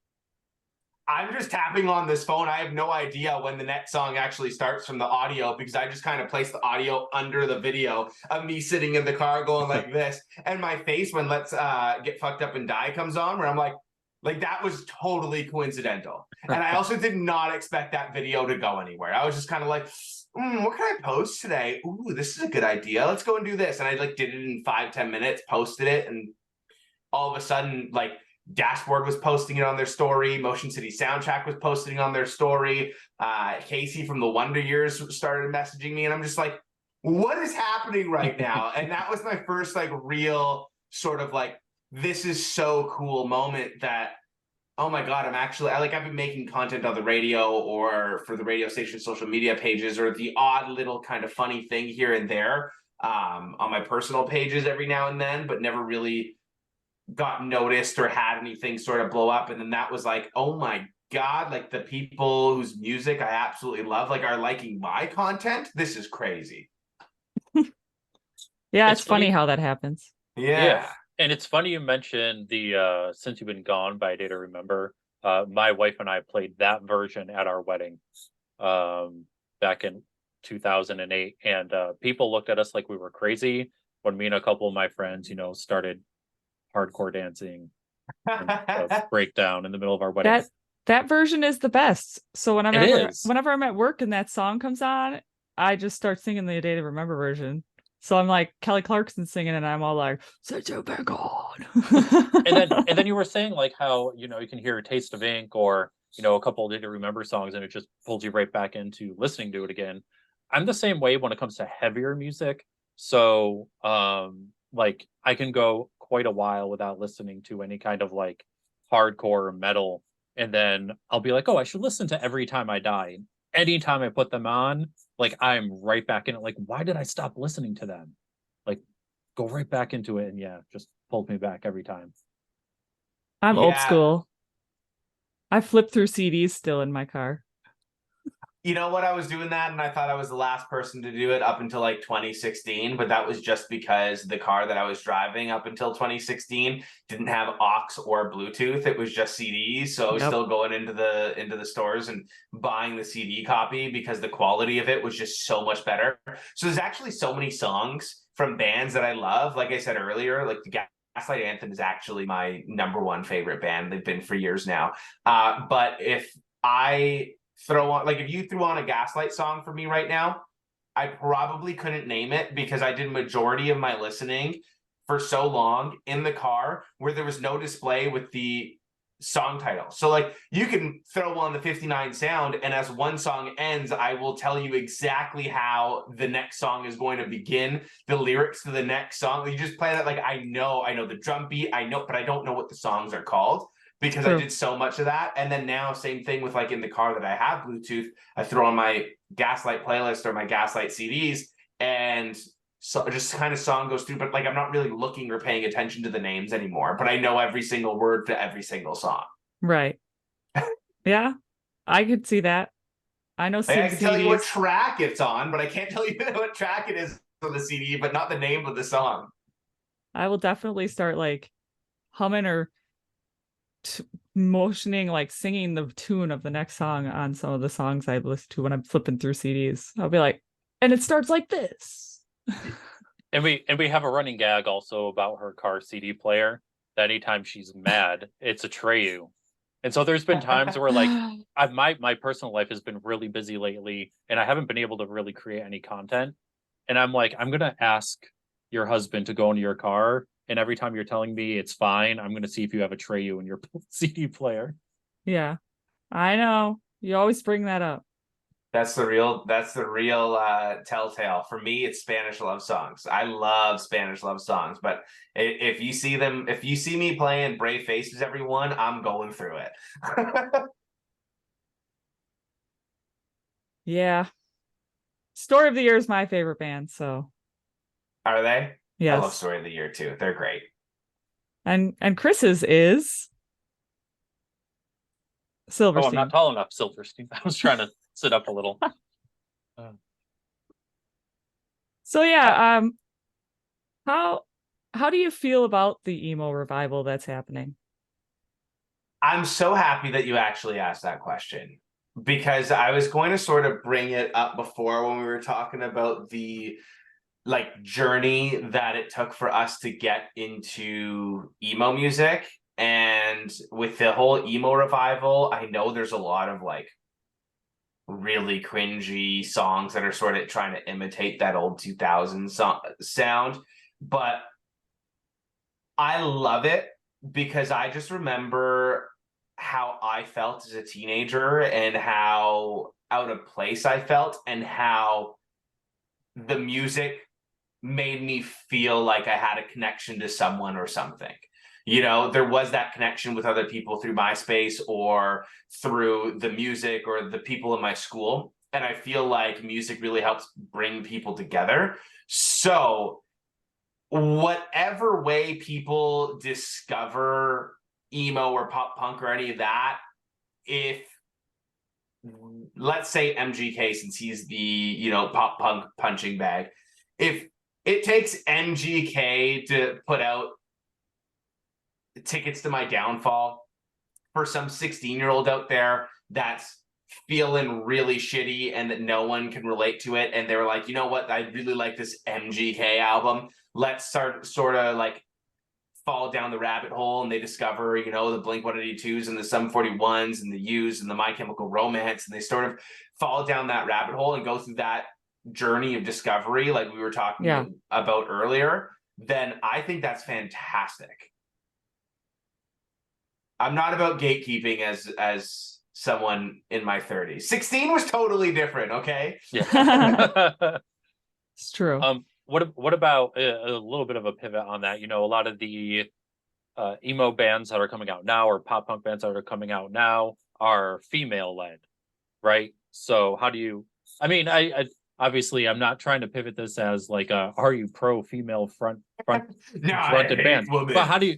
I'm just tapping on this phone. I have no idea when the next song actually starts from the audio, because I just kind of placed the audio under the video of me sitting in the car going like this. And my face when Let's Get Fucked Up and Die comes on, where I'm like that was totally coincidental. And I also did not expect that video to go anywhere. I was just kind of like, what can I post today? Ooh, this is a good idea. Let's go and do this. And I like did it in 5-10 minutes, posted it. And all of a sudden, like Dashboard was posting it on their story. Motion City Soundtrack was posting on their story. Casey from the Wonder Years started messaging me. And I'm just like, what is happening right now? And that was my first like real sort of like, this is so cool moment that, oh my God, I've been making content on the radio or for the radio station social media pages, or the odd little kind of funny thing here and there on my personal pages every now and then, but never really got noticed or had anything sort of blow up. And then that was like, oh my God, like the people whose music I absolutely love, like are liking my content. This is crazy. Yeah, it's funny how that happens. Yeah. And it's funny you mentioned the Since You've Been Gone by A Day to Remember. My wife and I played that version at our wedding back in 2008. And people looked at us like we were crazy when me and a couple of my friends, started hardcore dancing and breakdown in the middle of our wedding. That version is the best. So whenever I'm at work and that song comes on, I just start singing the Day to Remember version. So I'm like Kelly Clarkson singing, and I'm all like, "Such a big on." and then you were saying like how, you can hear a Taste of Ink or, a couple of Day to Remember songs, and it just pulls you right back into listening to it again. I'm the same way when it comes to heavier music. So like I can go quite a while without listening to any kind of like hardcore or metal. And then I'll be like, oh, I should listen to Every Time I Die. Anytime I put them on, like I'm right back in it. Like, why did I stop listening to them? Like, go right back into it. And yeah, just pulled me back every time. I'm old school. I flip through CDs still in my car. You know what? I was doing that, and I thought I was the last person to do it up until like 2016, but that was just because the car that I was driving up until 2016 didn't have aux or Bluetooth. It was just CDs, so I was still going into the stores and buying the CD copy because the quality of it was just so much better. So there's actually so many songs from bands that I love. Like I said earlier, like the Gaslight Anthem is actually my #1 favorite band. They've been for years now. But if I throw on, like if you threw on a Gaslight song for me right now, I probably couldn't name it because I did majority of my listening for so long in the car where there was no display with the song title. So like you can throw on the 59 sound, and as one song ends, I will tell you exactly how the next song is going to begin, the lyrics to the next song. You just play that, like I know the drum beat, I know, but I don't know what the songs are called, because I did so much of that. And then now, same thing with like in the car that I have Bluetooth, I throw on my Gaslight playlist or my Gaslight CDs, and so just kind of song goes through, but like I'm not really looking or paying attention to the names anymore, but I know every single word to every single song. Right. Yeah, I could see that. I know I can tell you what track it's on, but I can't tell you what track it is on the CD, but not the name of the song. I will definitely start like humming or motioning, like singing the tune of the next song on some of the songs I listen to when I'm flipping through CDs. I'll be like, and it starts like this. And we have a running gag also about her car CD player, that anytime she's mad, it's Atreyu. And so there's been times where like my personal life has been really busy lately, and I haven't been able to really create any content. And I'm like, I'm gonna ask your husband to go into your car, and every time you're telling me it's fine, I'm gonna see if you have Atreyu in your CD player. Yeah, I know. You always bring that up. That's the real telltale. For me, it's Spanish love songs. I love Spanish love songs, but if you see me playing Brave Faces, everyone, I'm going through it. Yeah. Story of the Year is my favorite band, so. Are they? Yes. I love Story of the Year too. They're great. And Chris's is Silverstein. Oh, I'm not tall enough, Silverstein. I was trying to sit up a little. So yeah, how do you feel about the emo revival that's happening? I'm so happy that you actually asked that question, because I was going to sort of bring it up before when we were talking about the like journey that it took for us to get into emo music. And with the whole emo revival, I know there's a lot of like really cringy songs that are sort of trying to imitate that old 2000s sound, but I love it because I just remember how I felt as a teenager and how out of place I felt, and how the music made me feel like I had a connection to someone or something. You know, there was that connection with other people through MySpace or through the music or the people in my school. And I feel like music really helps bring people together. So whatever way people discover emo or pop punk or any of that, if let's say MGK, since he's the pop punk punching bag, if it takes MGK to put out Tickets to My Downfall for some 16-year-old out there that's feeling really shitty and that no one can relate to it, and they were like, you know what, I really like this MGK album, let's start sort of like fall down the rabbit hole and they discover, you know, the Blink-182s and the Sum 41s and the Used and the My Chemical Romance, and they sort of fall down that rabbit hole and go through that journey of discovery like we were talking about earlier, then I think that's fantastic. I'm not about gatekeeping as someone in my 30s. 16 was totally different, okay? Yeah. It's true. What about a little bit of a pivot on that? You know, a lot of the emo bands that are coming out now, or pop punk bands that are coming out now, are female led, right? So how do you, I mean, I obviously I'm not trying to pivot this as like are you pro female fronted band, but how do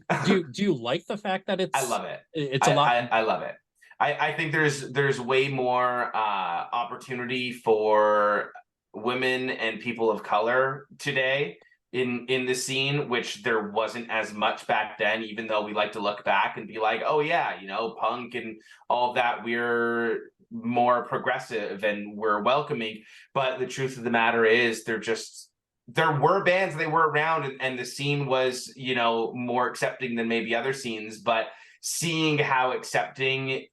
you like the fact that it's, I love it. It's a lot. I love it. I think there's way more opportunity for women and people of color today in the scene, which there wasn't as much back then, even though we like to look back and be like, oh yeah, you know, punk and all of that, we're more progressive and we're welcoming. But the truth of the matter is there were bands, they were around, and the scene was, you know, more accepting than maybe other scenes. But seeing how accepting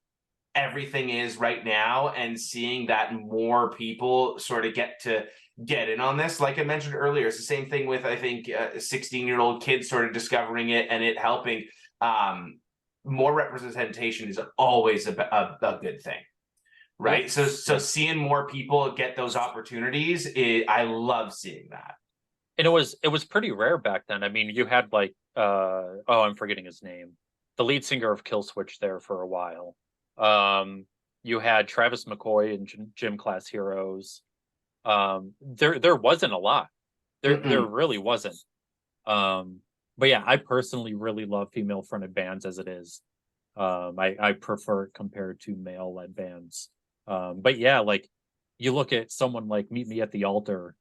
everything is right now and seeing that more people sort of get in on this, like I mentioned earlier, it's the same thing with, I think, 16-year-old kids sort of discovering it and it helping. More representation is always a good thing, right? Yes. So seeing more people get those opportunities, I love seeing that. And it was pretty rare back then. I mean, you had like I'm forgetting his name, the lead singer of Killswitch there for a while. You had Travis McCoy and Gym Class Heroes. There wasn't a lot. There really wasn't. But yeah, I personally really love female fronted bands as it is. I prefer it compared to male led bands. But yeah, like you look at someone like Meet Me at the Altar,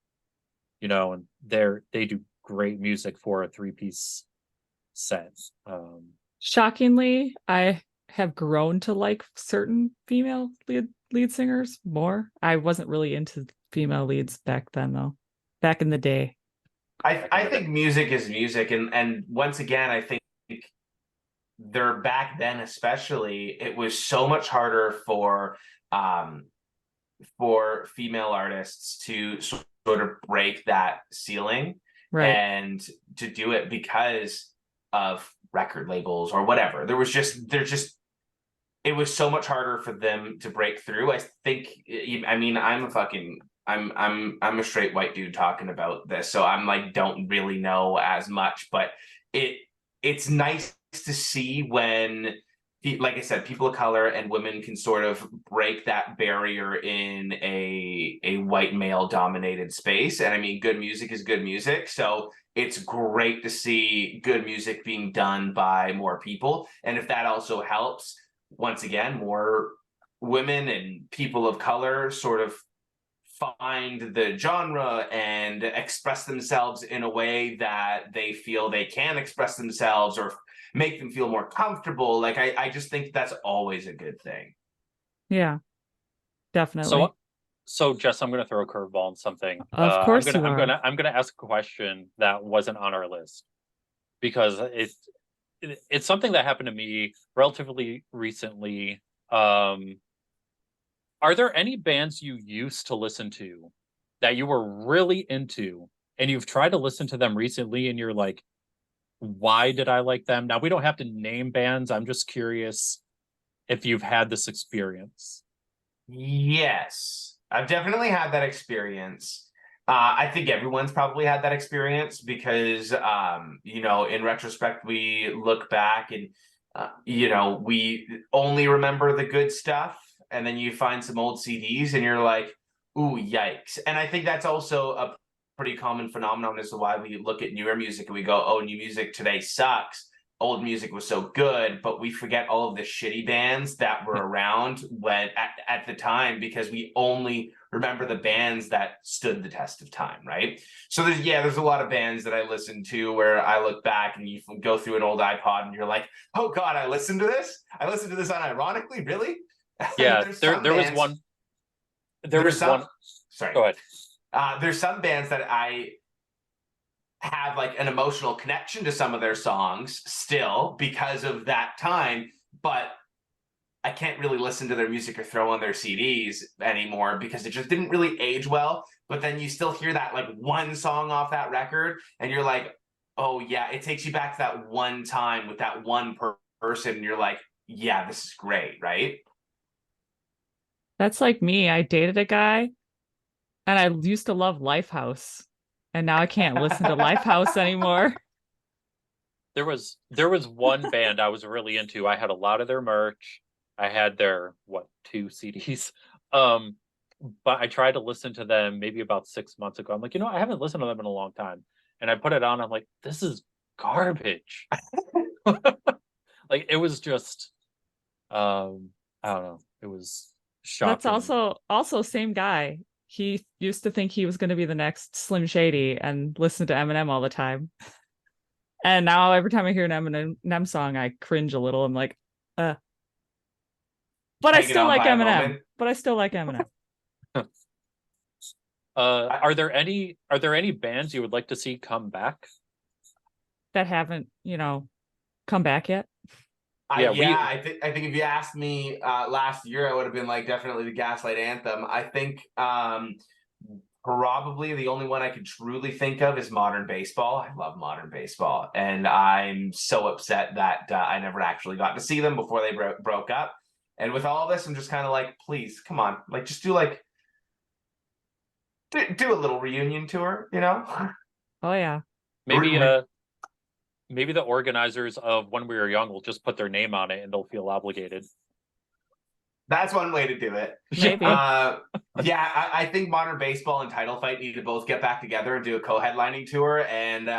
you know, and they do great music for a 3-piece set. Shockingly, I have grown to like certain female lead singers more. I wasn't really into female leads back then, though. Back in the day. I think music is music, and once again, I think there back then especially, it was so much harder for female artists to sort of break that ceiling, right, and to do it because of record labels or whatever. It was so much harder for them to break through. I think, I mean, I'm a straight white dude talking about this, so I'm like, don't really know as much, but it's nice to see when, like I said, people of color and women can sort of break that barrier in a white male dominated space. And I mean, good music is good music, so it's great to see good music being done by more people. And if that also helps, once again, more women and people of color sort of find the genre and express themselves in a way that they feel they can express themselves, or make them feel more comfortable. Like I just think that's always a good thing. Yeah, definitely. So Jess, I'm going to throw a curveball on something. Of course I'm are. I'm gonna ask a question that wasn't on our list, because it's something that happened to me relatively recently. Are there any bands you used to listen to that you were really into and you've tried to listen to them recently and you're like, why did I like them? Now, we don't have to name bands. I'm just curious if you've had this experience. Yes, I've definitely had that experience. I think everyone's probably had that experience because, you know, in retrospect, we look back and, you know, we only remember the good stuff. And then you find some old CDs and you're like, ooh, yikes. And I think that's also a pretty common phenomenon as to why we look at newer music and we go, oh, new music today sucks. Old music was so good, but we forget all of the shitty bands that were around when at the time, because we only remember the bands that stood the test of time, right? So there's a lot of bands that I listen to where I look back and you go through an old iPod and you're like, oh God, I listened to this? I listened to this unironically? Really? Yeah, there was one. Sorry. Go ahead. There's some bands that have like an emotional connection to some of their songs still because of that time, but I can't really listen to their music or throw on their CDs anymore because it just didn't really age well. But then you still hear that like one song off that record and you're like, oh yeah, it takes you back to that one time with that one person. And you're like, yeah, this is great, right? That's like me. I dated a guy and I used to love Lifehouse. And now I can't listen to Lifehouse anymore. There was one band I was really into. I had a lot of their merch. I had their 2 CDs. But I tried to listen to them maybe about 6 months ago. I'm like, I haven't listened to them in a long time. And I put it on, I'm like, this is garbage. Like it was just I don't know. It was That's shocking. also same guy. He used to think he was going to be the next Slim Shady and listen to Eminem all the time. And now every time I hear an Eminem song, I cringe a little. I'm like, But I Hanging still on like by a Eminem. moment. But I still like Eminem. Are there any bands you would like to see come back? That haven't, come back yet. Yeah, I think if you asked me last year, I would have been like definitely the Gaslight Anthem. I think probably the only one I could truly think of is Modern Baseball. I love Modern Baseball, and I'm so upset that I never actually got to see them before they broke up. And with all this, I'm just kind of like, please, come on, like just do a little reunion tour, Oh yeah. maybe maybe the organizers of When We Were Young will just put their name on it and they'll feel obligated. That's one way to do it. Maybe. Yeah, I think Modern Baseball and Title Fight need to both get back together and do a co-headlining tour and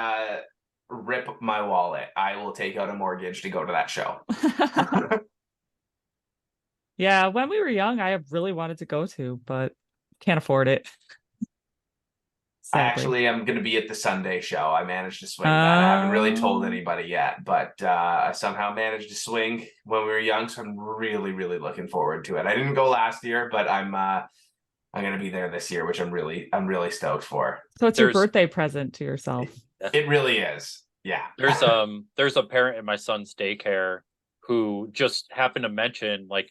rip my wallet. I will take out a mortgage to go to that show. Yeah, When We Were Young, I really wanted to go to, but can't afford it. I Sadly. actually am going to be at the Sunday show. I managed to swing that. I haven't really told anybody yet, but I somehow managed to swing When We Were Young, so I'm really, really looking forward to it. I didn't go last year, but I'm going to be there this year, which I'm really stoked for. So it's your birthday present to yourself. It really is. Yeah. There's a parent in my son's daycare who just happened to mention like,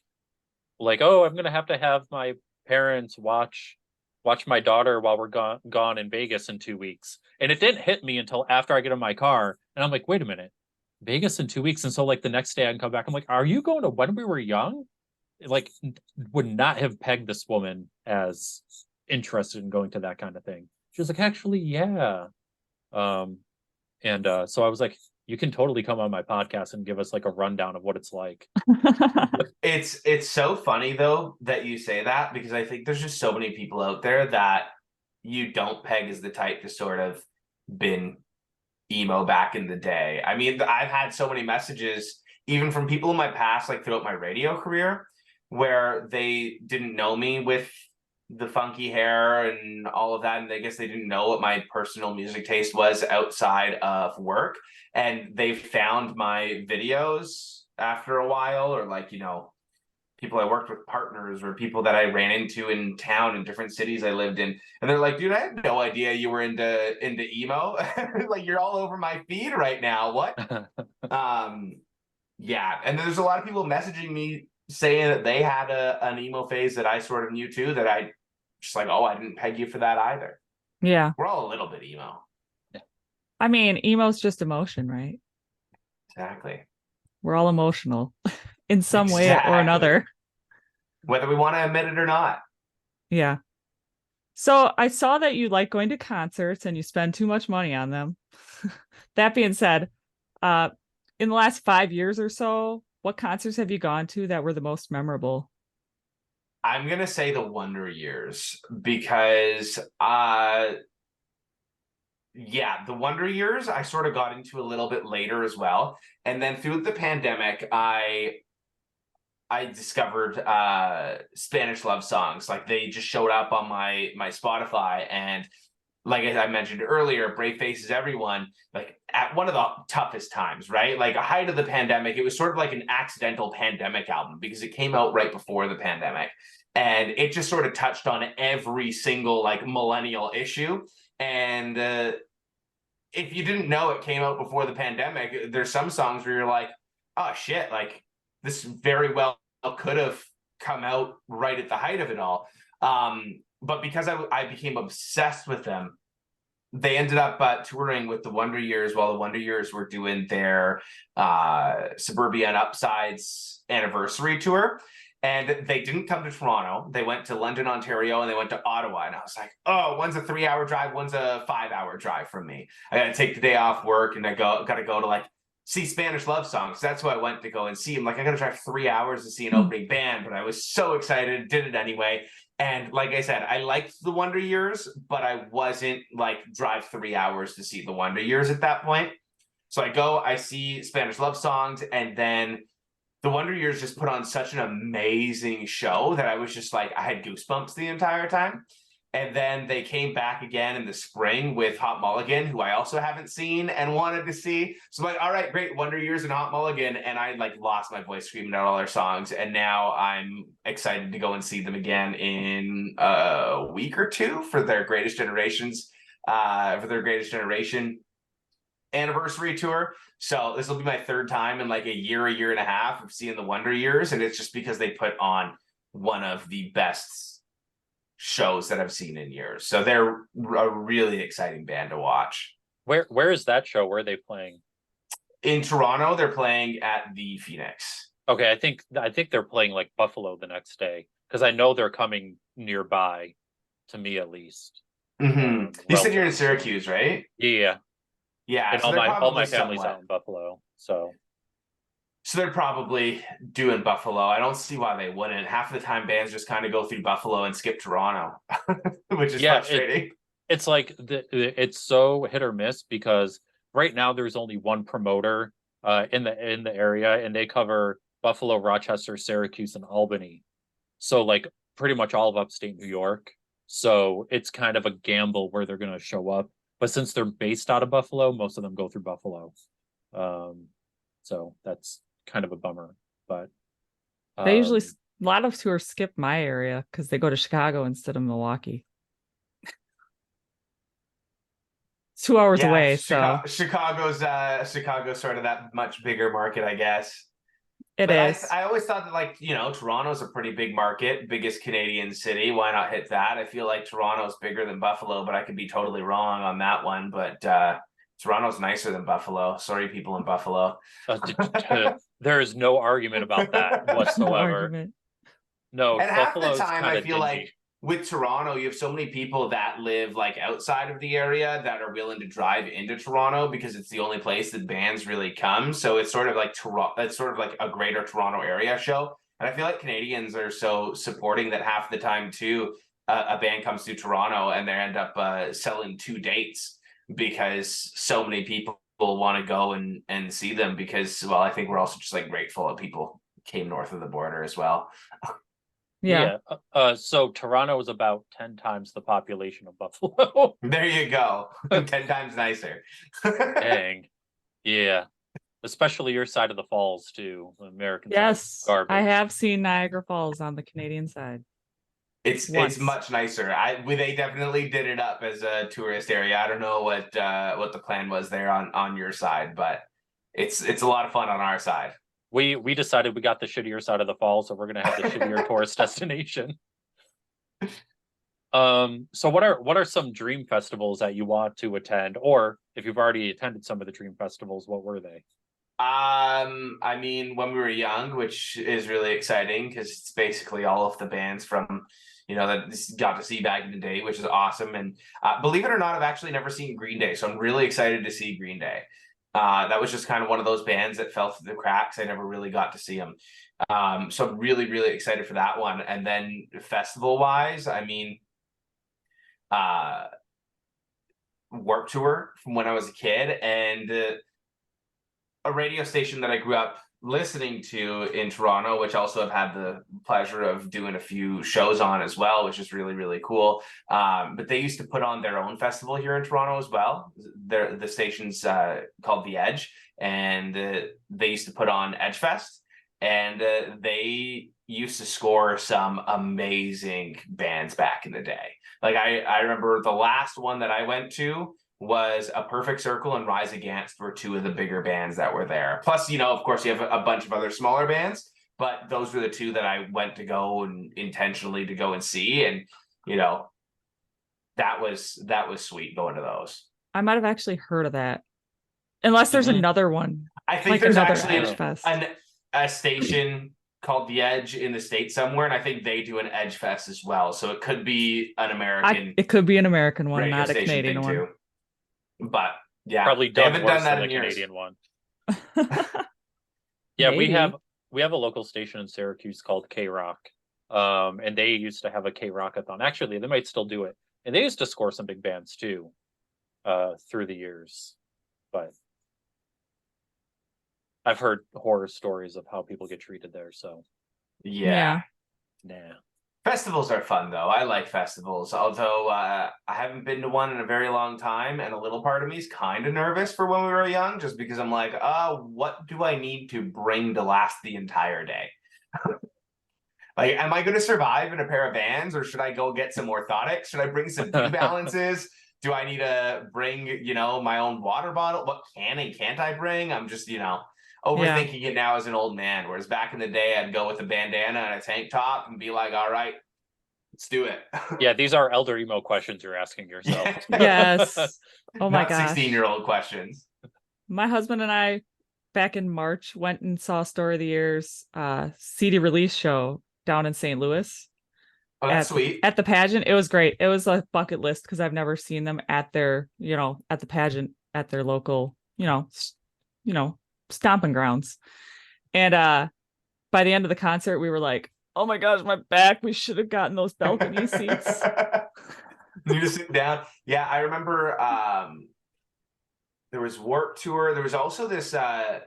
oh, I'm gonna have to have my parents watch my daughter while we're gone in Vegas in 2 weeks. And it didn't hit me until after I get in my car. And I'm like, wait a minute, Vegas in 2 weeks. And so like the next day I can come back. I'm like, are you going to When We Were Young? Like would not have pegged this woman as interested in going to that kind of thing. She was like, actually, yeah. So I was like, you can totally come on my podcast and give us like a rundown of what it's like. It's so funny though that you say that, because I think there's just so many people out there that you don't peg as the type to sort of been emo back in the day. I mean, I've had so many messages even from people in my past, like throughout my radio career, where they didn't know me with the funky hair and all of that, and I guess they didn't know what my personal music taste was outside of work, and they found my videos after a while, or like people I worked with, partners or people that I ran into in town in different cities I lived in, and they're like, dude, I had no idea you were into emo. Like you're all over my feed right now. What? Yeah, and there's a lot of people messaging me saying that they had an emo phase that I sort of knew too, that I just like, oh, I didn't peg you for that either. Yeah. We're all a little bit emo. I mean, emo's just emotion, right? Exactly. We're all emotional in some way or another. Whether we want to admit it or not. Yeah. So I saw that you like going to concerts and you spend too much money on them. That being said, in the last 5 years or so, what concerts have you gone to that were the most memorable? I'm going to say the Wonder Years, because the Wonder Years I sort of got into a little bit later as well. And then through the pandemic, I discovered Spanish love songs. Like they just showed up on my Spotify, and like I mentioned earlier, Brave Faces Everyone, like at one of the toughest times, right? Like a height of the pandemic, it was sort of like an accidental pandemic album because it came out right before the pandemic. And it just sort of touched on every single like millennial issue. And if you didn't know it came out before the pandemic, there's some songs where you're like, oh shit, like this very well could have come out right at the height of it all. But because I became obsessed with them, they ended up touring with the Wonder Years while the Wonder Years were doing their Suburbia and Upsides anniversary tour. And they didn't come to Toronto. They went to London, Ontario, and they went to Ottawa. And I was like, oh, one's a 3-hour drive, one's a 5-hour drive from me. I got to take the day off work, and I got to go to like see Spanish love songs. That's why I went to go and see him. Like, I got to drive 3 hours to see an opening band, but I was so excited, did it anyway. And like I said, I liked the Wonder Years, but I wasn't like drive 3 hours to see the Wonder Years at that point. So I go, I see Spanish love songs, and then the Wonder Years just put on such an amazing show that I was just like, I had goosebumps the entire time. And then they came back again in the spring with Hot Mulligan, who I also haven't seen and wanted to see. So I'm like, all right, great, Wonder Years and Hot Mulligan. And I like lost my voice screaming out all their songs. And now I'm excited to go and see them again in a week or two for their Greatest Generation anniversary tour. So this will be my third time in like a year and a half of seeing the Wonder Years, and it's just because they put on one of the best shows that I've seen in years. So they're a really exciting band to watch. Where is that show? Where are they playing? In Toronto, they're playing at the Phoenix. Okay, I think they're playing like Buffalo the next day, because I know they're coming nearby, to me at least. Mm-hmm. You said you're in Syracuse, right? Yeah. Yeah, and so all my family's out in Buffalo, so they're probably doing Buffalo. I don't see why they wouldn't. Half the time, bands just kind of go through Buffalo and skip Toronto, which is frustrating. It's like it's so hit or miss, because right now there's only one promoter in the area, and they cover Buffalo, Rochester, Syracuse, and Albany. So like pretty much all of upstate New York. So it's kind of a gamble where they're going to show up. But since they're based out of Buffalo, most of them go through Buffalo. So that's kind of a bummer. But they usually, a lot of tours skip my area because they go to Chicago instead of Milwaukee. It's 2 hours away. Chicago's sort of that much bigger market, I guess. It is. I always thought that, like, you know, Toronto's a pretty big market, biggest Canadian city. Why not hit that? I feel like Toronto's bigger than Buffalo, but I could be totally wrong on that one. But Toronto's nicer than Buffalo. Sorry, people in Buffalo. There is no argument about that whatsoever. No, and half the Buffalo's time I feel dingy. like with Toronto, you have so many people that live like outside of the area that are willing to drive into Toronto because it's the only place that bands really come. So it's sort of like it's sort of like a greater Toronto area show. And I feel like Canadians are so supporting that half the time too, a band comes to Toronto and they end up selling 2 dates because so many people want to go and see them, because, well, I think we're also just like grateful that people came north of the border as well. Yeah. So Toronto is about 10 times the population of Buffalo. There you go. 10 times nicer. Dang. Yeah. Especially your side of the falls too. American yes, garbage. I have seen Niagara Falls on the Canadian side. It's much nicer. They definitely did it up as a tourist area. I don't know what the plan was there on your side, but it's a lot of fun on our side. We decided we got the shittier side of the fall, so we're gonna have the shittier tourist destination. So what are some dream festivals that you want to attend, or if you've already attended some of the dream festivals, what were they? I mean, when we were young, which is really exciting because it's basically all of the bands from, you know, that got to see back in the day, which is awesome. And believe it or not, I've actually never seen Green Day, so I'm really excited to see Green Day. That was just kind of one of those bands that fell through the cracks. I never really got to see them. So I'm really, really excited for that one. And then festival wise, I mean, Warped Tour from when I was a kid, and a radio station that I grew up listening to in Toronto, which also have had the pleasure of doing a few shows on as well, which is really, really cool. But they used to put on their own festival here in Toronto as well. The station's called The Edge, and they used to put on Edge Fest, and they used to score some amazing bands back in the day. Like I remember the last one that I went to was A Perfect Circle and Rise Against were two of the bigger bands that were there. Plus, you know, of course, you have a bunch of other smaller bands, but those were the two that I went to go and intentionally to go and see. And, you know, that was sweet going to those. I might have actually heard of that. Unless there's another one. I think Like there's another actually Edge Fest. a station called The Edge in the States somewhere, and I think they do an Edge Fest as well. So it could be an American. It could be an American one, radio not a station Canadian thing one. too. But yeah, Probably they done haven't worse done that than in the years. Canadian one. Yeah, Maybe. we have a local station in Syracuse called K Rock. And they used to have a K Rockathon. Actually, they might still do it. And they used to score some big bands too, through the years. But I've heard horror stories of how people get treated there. So Yeah. nah. Festivals are fun though. I like festivals, although I haven't been to one in a very long time, and a little part of me is kind of nervous for when we were young, just because I'm like, what do I need to bring to last the entire day? Like, am I going to survive in a pair of Vans, or should I go get some orthotics? Should I bring some New Balances? Do I need to bring, you know, my own water bottle? What can and can't I bring? I'm just, you know, overthinking it now as an old man. Whereas back in the day, I'd go with a bandana and a tank top and be like, all right, let's do it. Yeah, these are elder emo questions you're asking yourself. Yes. Oh my Not gosh. 16-year-old questions. My husband and I, back in March, went and saw Story of the Year's CD release show down in St. Louis. Oh, that's sweet. At the pageant. It was great. It was a bucket list because I've never seen them at their, you know, at the pageant at their local, you know, stomping grounds. And by the end of the concert, we were like, oh my gosh, my back, we should have gotten those balcony seats. You just sit down. Yeah, I remember there was Warped Tour. There was also this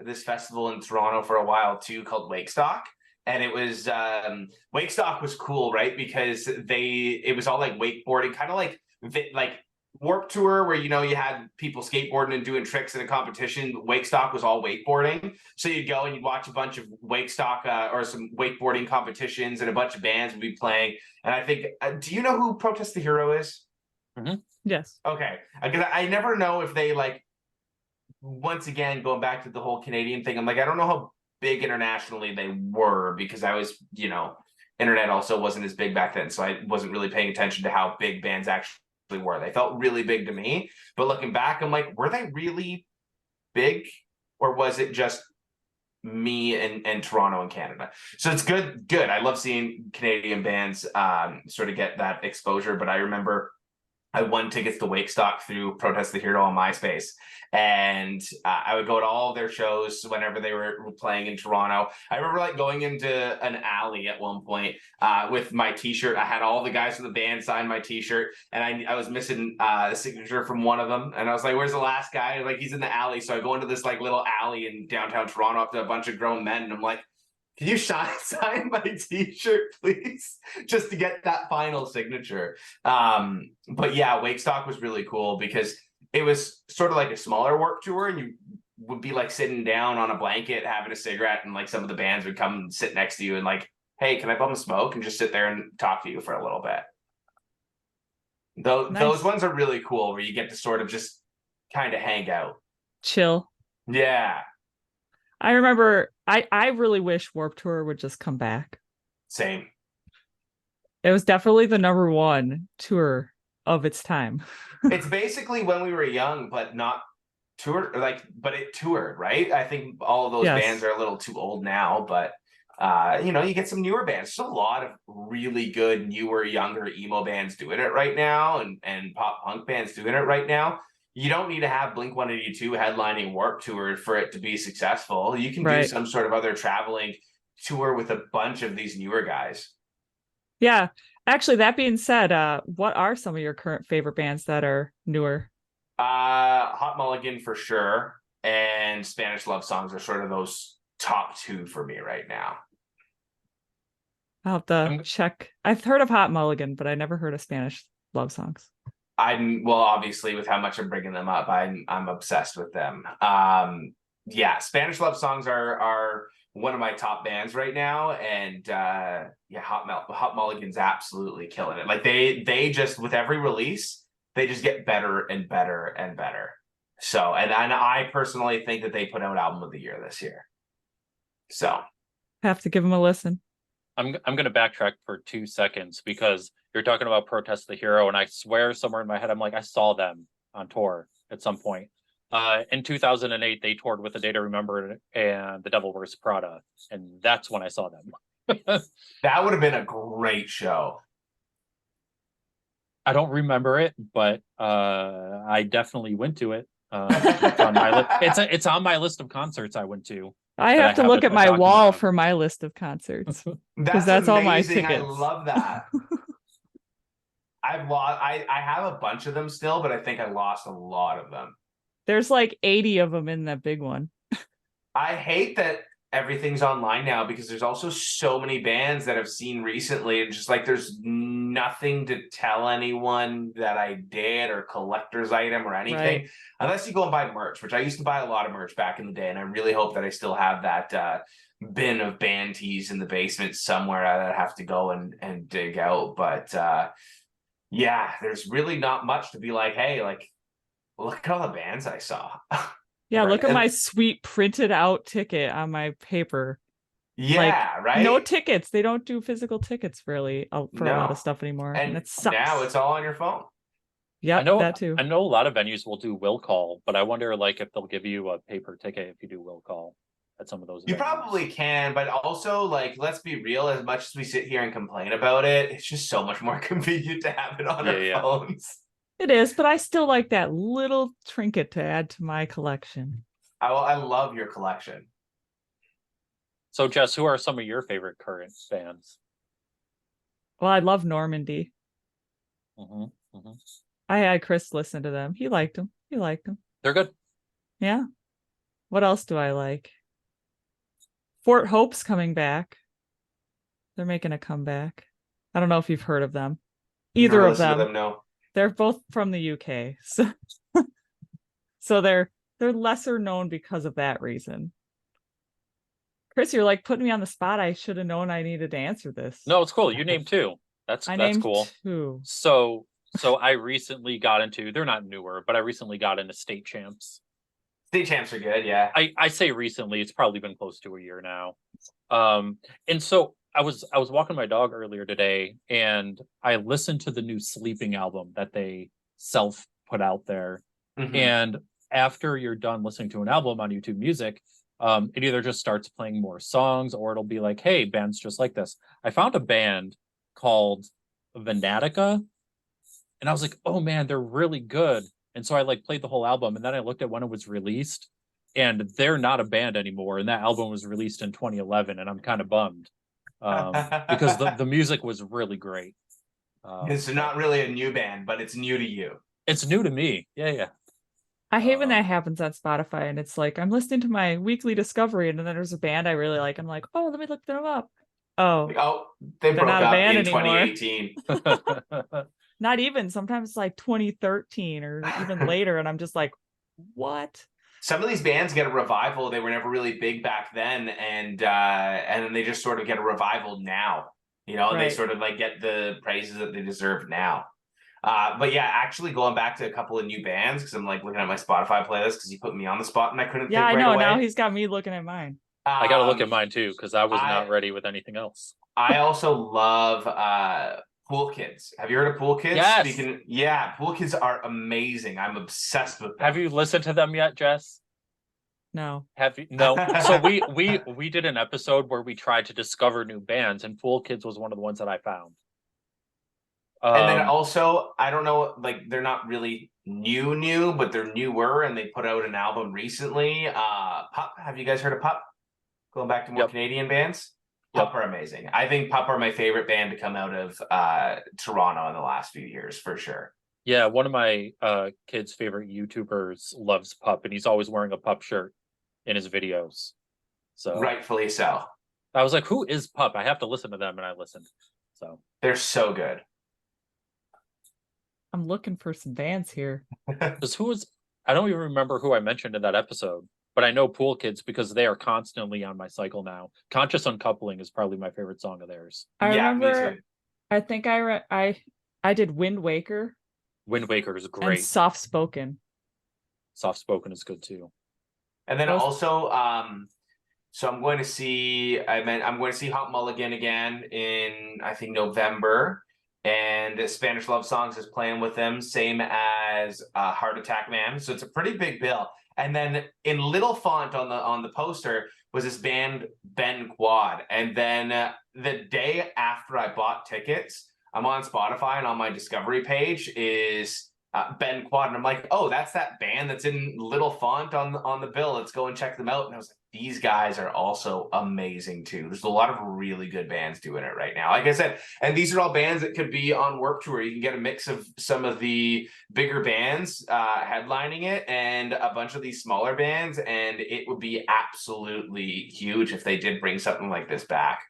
this festival in Toronto for a while too called Wakestock. And it was Wakestock was cool, right? Because it was all like wakeboarding, kind of like Warped Tour, where, you know, you had people skateboarding and doing tricks in a competition. Wakestock was all wakeboarding. So you'd go and you'd watch a bunch of Wakestock or some wakeboarding competitions, and a bunch of bands would be playing. And I think, do you know who Protest the Hero is? Mm-hmm. Yes. Okay. Because I never know if they, like, once again, going back to the whole Canadian thing, I'm like, I don't know how big internationally they were, because I was, you know, internet also wasn't as big back then. So I wasn't really paying attention to how big bands actually were. They felt really big to me, but looking back, I'm like, were they really big, or was it just me and Toronto and Canada? So it's good. I love seeing Canadian bands sort of get that exposure. But I remember I won tickets to Wakestock through Protest the Hero on MySpace. And I would go to all of their shows whenever they were playing in Toronto. I remember like going into an alley at one point with my t-shirt. I had all the guys from the band sign my t-shirt, and I was missing a signature from one of them. And I was like, where's the last guy? And like, he's in the alley. So I go into this like little alley in downtown Toronto up to a bunch of grown men. And I'm like, can you sign my t-shirt, please? Just to get that final signature. But yeah, Wakestock was really cool because it was sort of like a smaller Warped Tour, and you would be like sitting down on a blanket having a cigarette, and like some of the bands would come and sit next to you and like, hey, can I bum a smoke? And just sit there and talk to you for a little bit. Those ones are really cool, where you get to sort of just kind of hang out. Chill. Yeah. I remember I really wish Warped Tour would just come back. Same. It was definitely the number one tour of its time. It's basically when we were young, but not toured, but it toured, right? I think all of those bands are a little too old now, but you know, you get some newer bands. There's a lot of really good, newer, younger emo bands doing it right now, and pop punk bands doing it right now. You don't need to have Blink-182 headlining Warped Tour for it to be successful. You can do some sort of other traveling tour with a bunch of these newer guys. Yeah. Actually, that being said, what are some of your current favorite bands that are newer? Hot Mulligan for sure, and Spanish Love Songs are sort of those top two for me right now. I'll have to check. I've heard of Hot Mulligan, but I never heard of Spanish Love Songs. Well, obviously, with how much I'm bringing them up, I'm obsessed with them. Yeah, Spanish Love Songs are one of my top bands right now, and yeah, Hot Mulligan's absolutely killing it. Like they just, with every release, they just get better and better and better. So, and I personally think that they put out album of the year this year. So Have to give them a listen. I'm going to backtrack for 2 seconds because you're talking about Protest the Hero, and I swear somewhere in my head I'm like, I saw them on tour at some point. In 2008, they toured with The Day to Remember and The Devil Wears Prada, and that's when I saw them. that would have been a great show. I don't remember it, but I definitely went to it. It's on my it's on my list of concerts I went to. I that have to have look it at my wall documented. for my list of concerts. That's all my amazing. I tickets. love that. I have a bunch of them still, but I think I lost a lot of them. There's like 80 of them in that big one. I hate that everything's online now because there's also so many bands that I've seen recently, and just like there's nothing to tell anyone that I did or collector's item or anything, unless you go and buy merch, which I used to buy a lot of merch back in the day, and I really hope that I still have that bin of band tees in the basement somewhere that I have to go and dig out. But yeah, there's really not much to be like, hey, like, look at all the bands I saw. Yeah, Right. look at my sweet printed out ticket on my paper. Yeah, like, right. No tickets. They don't do physical tickets really for a lot of stuff anymore. And it sucks. now it's all on your phone. Yeah, that too. I know a lot of venues will do will call, but I wonder like if they'll give you a paper ticket if you do will call at some of those. You venues. probably can, but also like, let's be real, as much as we sit here and complain about it, it's just so much more convenient to have it on our phones. It is, but I still like that little trinket to add to my collection. I love your collection. So, Jess, who are some of your favorite current bands? Well, I love Normandy. Mm-hmm, mm-hmm. I had Chris listen to them. He liked them. They're good. Yeah. What else do I like? Fort Hope's coming back. They're making a comeback. I don't know if you've heard of them. Either of them. No. They're both from the UK. So they're lesser known because of that reason. Chris, you're like putting me on the spot. I should have known I needed to answer this. No, it's cool. You named two. That's cool. Two. So I recently got into, they're not newer, but I recently got into State Champs. State Champs are good, yeah. I say recently, it's probably been close to a year now. And so I was walking my dog earlier today, and I listened to the new Sleeping album that they self put out there. Mm-hmm. And after you're done listening to an album on YouTube Music, it either just starts playing more songs, or it'll be like, hey, bands just like this. I found a band called Vettese, and I was like, oh man, they're really good. And so I like played the whole album, and then I looked at when it was released, and they're not a band anymore. And that album was released in 2011, and I'm kind of bummed because the music was really great. It's not really a new band, but it's new to you. It's new to me. Yeah. I hate when that happens on Spotify, and it's like I'm listening to my weekly discovery, and then there's a band I really like. I'm like, oh, let me look them up. Oh, they broke not up a band in anymore. 2018. Not even. Sometimes it's like 2013 or even later, and I'm just like, what? Some of these bands get a revival. They were never really big back then, and then they just sort of get a revival now. You know, They sort of like get the praises that they deserve now. But yeah, actually going back to a couple of new bands, because I'm like looking at my Spotify playlist because you put me on the spot and I couldn't think right away. Yeah, I know. Now he's got me looking at mine. I got to look at mine too, because I was not ready with anything else. I also love Pool Kids. Have you heard of Pool Kids? Yes. Pool Kids are amazing. I'm obsessed with them. Have you listened to them yet, Jess? No. Have you? No. So we did an episode where we tried to discover new bands, and Pool Kids was one of the ones that I found. And then also, I don't know, like they're not really new, but they're newer, and they put out an album recently. Pup, have you guys heard of Pup? Going back to more Canadian bands. Pup are amazing. I think Pup are my favorite band to come out of Toronto in the last few years, for sure. Yeah, one of my kids' favorite YouTubers loves Pup, and he's always wearing a Pup shirt in his videos. So rightfully so. I was like, who is Pup? I have to listen to them, and I listened. So they're so good. I'm looking for some bands here. I don't even remember who I mentioned in that episode, but I know Pool Kids because they are constantly on my cycle now. Conscious Uncoupling is probably my favorite song of theirs. I remember, I think I did Wind Waker. Wind Waker is And great. Soft Spoken. Soft Spoken is good too. And then Those- also, so I'm going to see Hot Mulligan again in, I think, November. And Spanish Love Songs is playing with them, same as Heart Attack Man. So it's a pretty big bill. And then in little font on the poster was this band Ben Quad. And then the day after I bought tickets, I'm on Spotify, and on my discovery page is Ben Quad, and I'm like, oh, that's that band that's in little font on the bill. Let's go and check them out. And I was like, these guys are also amazing too. There's a lot of really good bands doing it right now. Like I said, and these are all bands that could be on Warped Tour. You can get a mix of some of the bigger bands headlining it and a bunch of these smaller bands, and it would be absolutely huge if they did bring something like this back.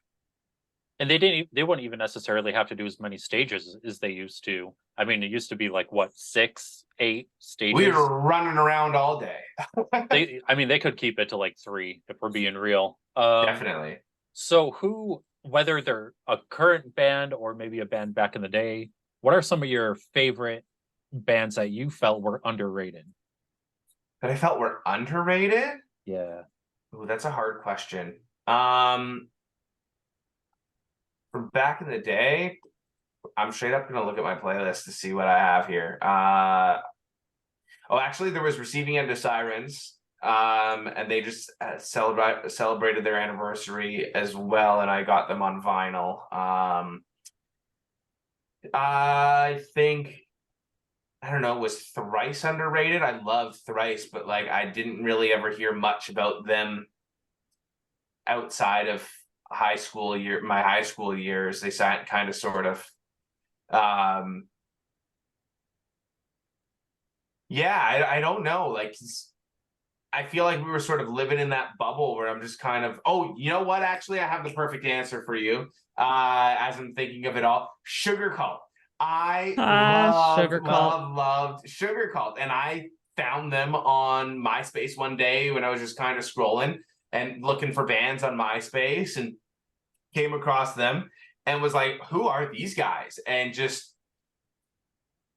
And they wouldn't even necessarily have to do as many stages as they used to. I mean, it used to be like what, 6, 8 stages. We were running around all day. They could keep it to like 3 if we're being real. Definitely. So whether they're a current band or maybe a band back in the day, what are some of your favorite bands that you felt were underrated? That I felt were underrated? Yeah. Ooh, that's a hard question. From back in the day, I'm straight up gonna look at my playlist to see what I have here. Actually, there was Receiving End of Sirens, and they just celebrated their anniversary as well, and I got them on vinyl. I think, I don't know, was Thrice underrated? I love Thrice, but like I didn't really ever hear much about them outside of my high school years. They kind of sort of I don't know, like I feel like we were sort of living in that bubble where I'm just kind of, oh, you know what, actually I have the perfect answer for you as I'm thinking of it all. Sugar Cult. I loved Sugar Cult, and I found them on MySpace one day when I was just kind of scrolling and looking for bands on MySpace, and came across them and was like, who are these guys? And just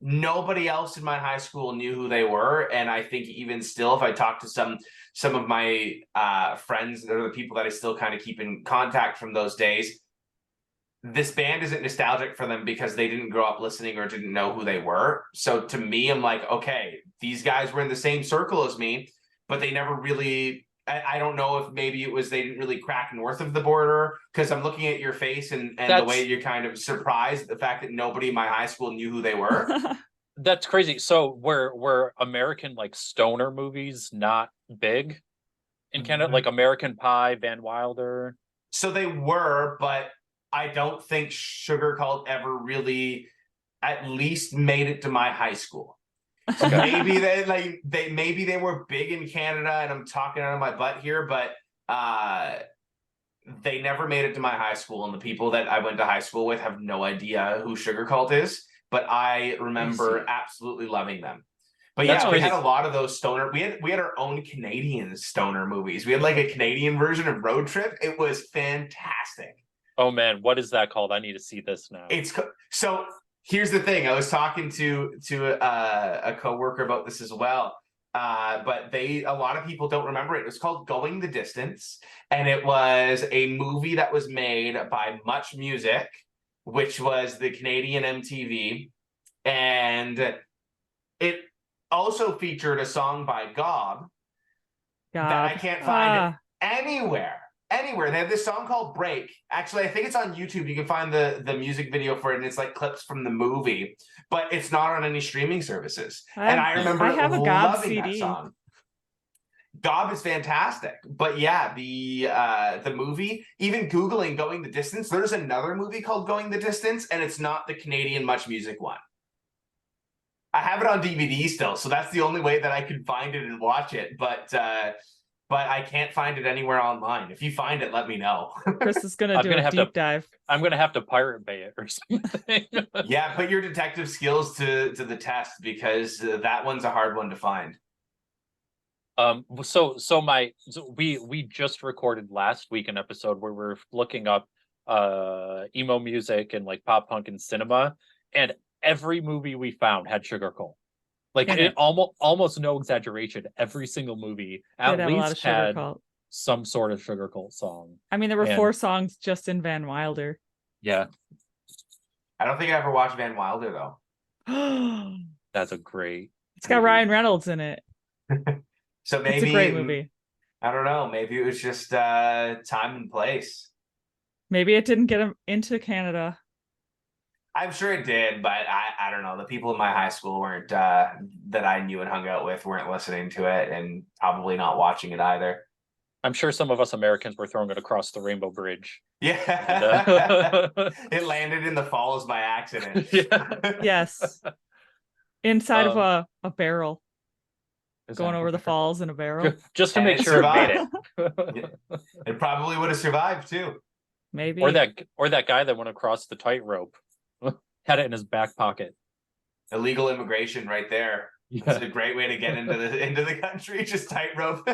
nobody else in my high school knew who they were. And I think even still, if I talk to some of my friends or the people that I still kind of keep in contact from those days, this band isn't nostalgic for them because they didn't grow up listening or didn't know who they were. So to me, I'm like, okay, these guys were in the same circle as me, but they never really, I don't know if maybe it was they didn't really crack north of the border, because I'm looking at your face and the way you're kind of surprised at the fact that nobody in my high school knew who they were. That's crazy. So were American like stoner movies not big in Canada? Like American Pie, Van Wilder? So they were, but I don't think Sugar Cult ever really at least made it to my high school. So maybe they were big in Canada, and I'm talking out of my butt here, but they never made it to my high school, and the people that I went to high school with have no idea who Sugar Cult is, but I remember absolutely loving them. But That's we had a lot of those stoner. We had our own Canadian stoner movies. We had like a Canadian version of Road Trip. It was fantastic. Oh man, what is that called? I need to see this now. So here's the thing. I was talking to a coworker about this as well. But a lot of people don't remember it. It was called Going the Distance, and it was a movie that was made by Much Music, which was the Canadian MTV, and it also featured a song by Gob that I can't find anywhere. They have this song called Break. Actually, I think it's on YouTube. You can find the music video for it, and it's like clips from the movie, but it's not on any streaming services. I remember loving that song. Gob is fantastic. But yeah, the movie, even Googling Going the Distance, there's another movie called Going the Distance, and it's not the Canadian Much Music one. I have it on DVD still, so that's the only way that I can find it and watch it. But I can't find it anywhere online. If you find it, let me know. Chris is gonna do a deep dive. I'm gonna have to Pirate Bay it or something. Yeah, put your detective skills to the test, because that one's a hard one to find. We just recorded last week an episode where we're looking up emo music and like pop punk and cinema, and every movie we found had Sugar Coal. Like In it it. almost no exaggeration. Every single movie Did at have a lot of least Sugar had Cult. some sort of Sugar Coal song. I mean, there were And 4 songs just in Van Wilder. yeah, I don't think I ever watched Van Wilder though. It's that's a great got movie. Ryan Reynolds in it. So It's a maybe great movie. I don't know. Maybe it was just time and place. Maybe it didn't get him into Canada. I'm sure it did, but I don't know. The people in my high school weren't that I knew and hung out with weren't listening to it and probably not watching it either. I'm sure some of us Americans were throwing it across the Rainbow Bridge. Yeah. It landed in the falls by accident. Yeah. Yes. Inside of a barrel. Going over the Exactly. falls in a barrel. Just to And make it sure it made survived. it. It probably would have survived too. Maybe. Or that guy that went across the tightrope had it in his back pocket. Illegal immigration right there. Yeah. That's a great way to get into the country. Just tightrope.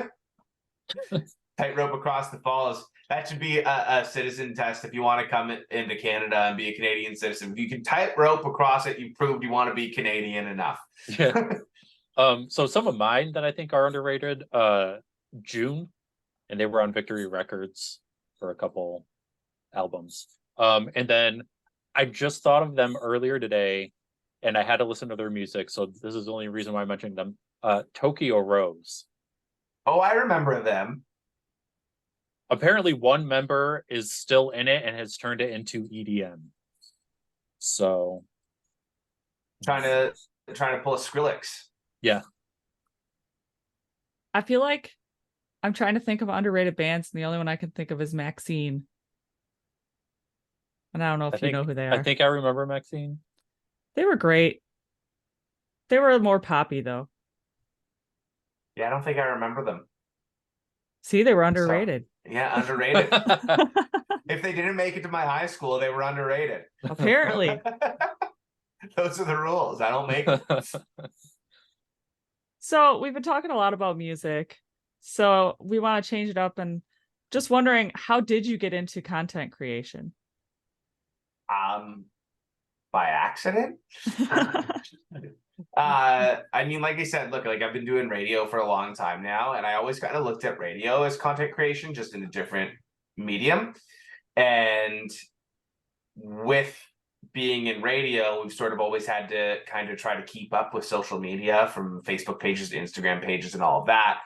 Tightrope across the falls. That should be a citizen test if you want to come into Canada and be a Canadian citizen. If you can tightrope across it, you've proved you want to be Canadian enough. Yeah. So some of mine that I think are underrated, June, and they were on Victory Records for a couple albums. And then I just thought of them earlier today, and I had to listen to their music, so this is the only reason why I'm mentioning them. Tokyo Rose. Oh, I remember them. Apparently one member is still in it and has turned it into EDM. So Trying to pull a Skrillex. yeah. I feel like I'm trying to think of underrated bands, and the only one I can think of is Maxine. And I don't know if you know who they are. I think I remember Maxine. They were great. They were more poppy though. Yeah, I don't think I remember them. See, they were underrated. So, yeah, underrated. If they didn't make it to my high school, they were underrated. Apparently. Those are the rules. I don't make them. So we've been talking a lot about music. So we want to change it up, and just wondering, how did you get into content creation? By accident. I mean, like I said, look, like I've been doing radio for a long time now, and I always kind of looked at radio as content creation, just in a different medium. And with being in radio, we've sort of always had to kind of try to keep up with social media, from Facebook pages to Instagram pages and all of that.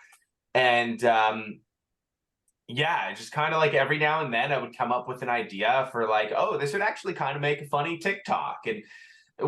And yeah, just kind of like every now and then I would come up with an idea for like, oh, this would actually kind of make a funny TikTok. And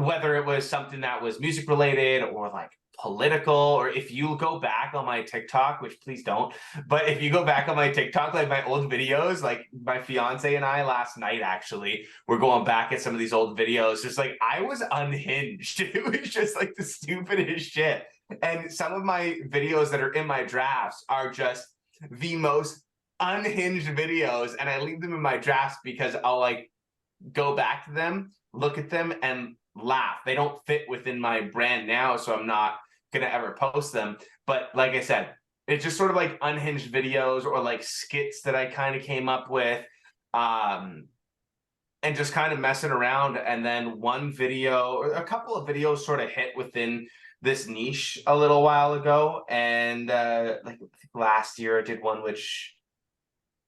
whether it was something that was music related or like political, or if you go back on my TikTok, which please don't, but if you go back on my TikTok, like my old videos, like my fiance and I last night actually were going back at some of these old videos, just like I was unhinged. It was just like the stupidest shit. And some of my videos that are in my drafts are just the most unhinged videos, and I leave them in my drafts because I'll like go back to them, look at them, and laugh. They don't fit within my brand now, so I'm not gonna ever post them. But like I said, it's just sort of like unhinged videos or like skits that I kind of came up with, and just kind of messing around. And then one video or a couple of videos sort of hit within this niche a little while ago, and like I think last year I did one which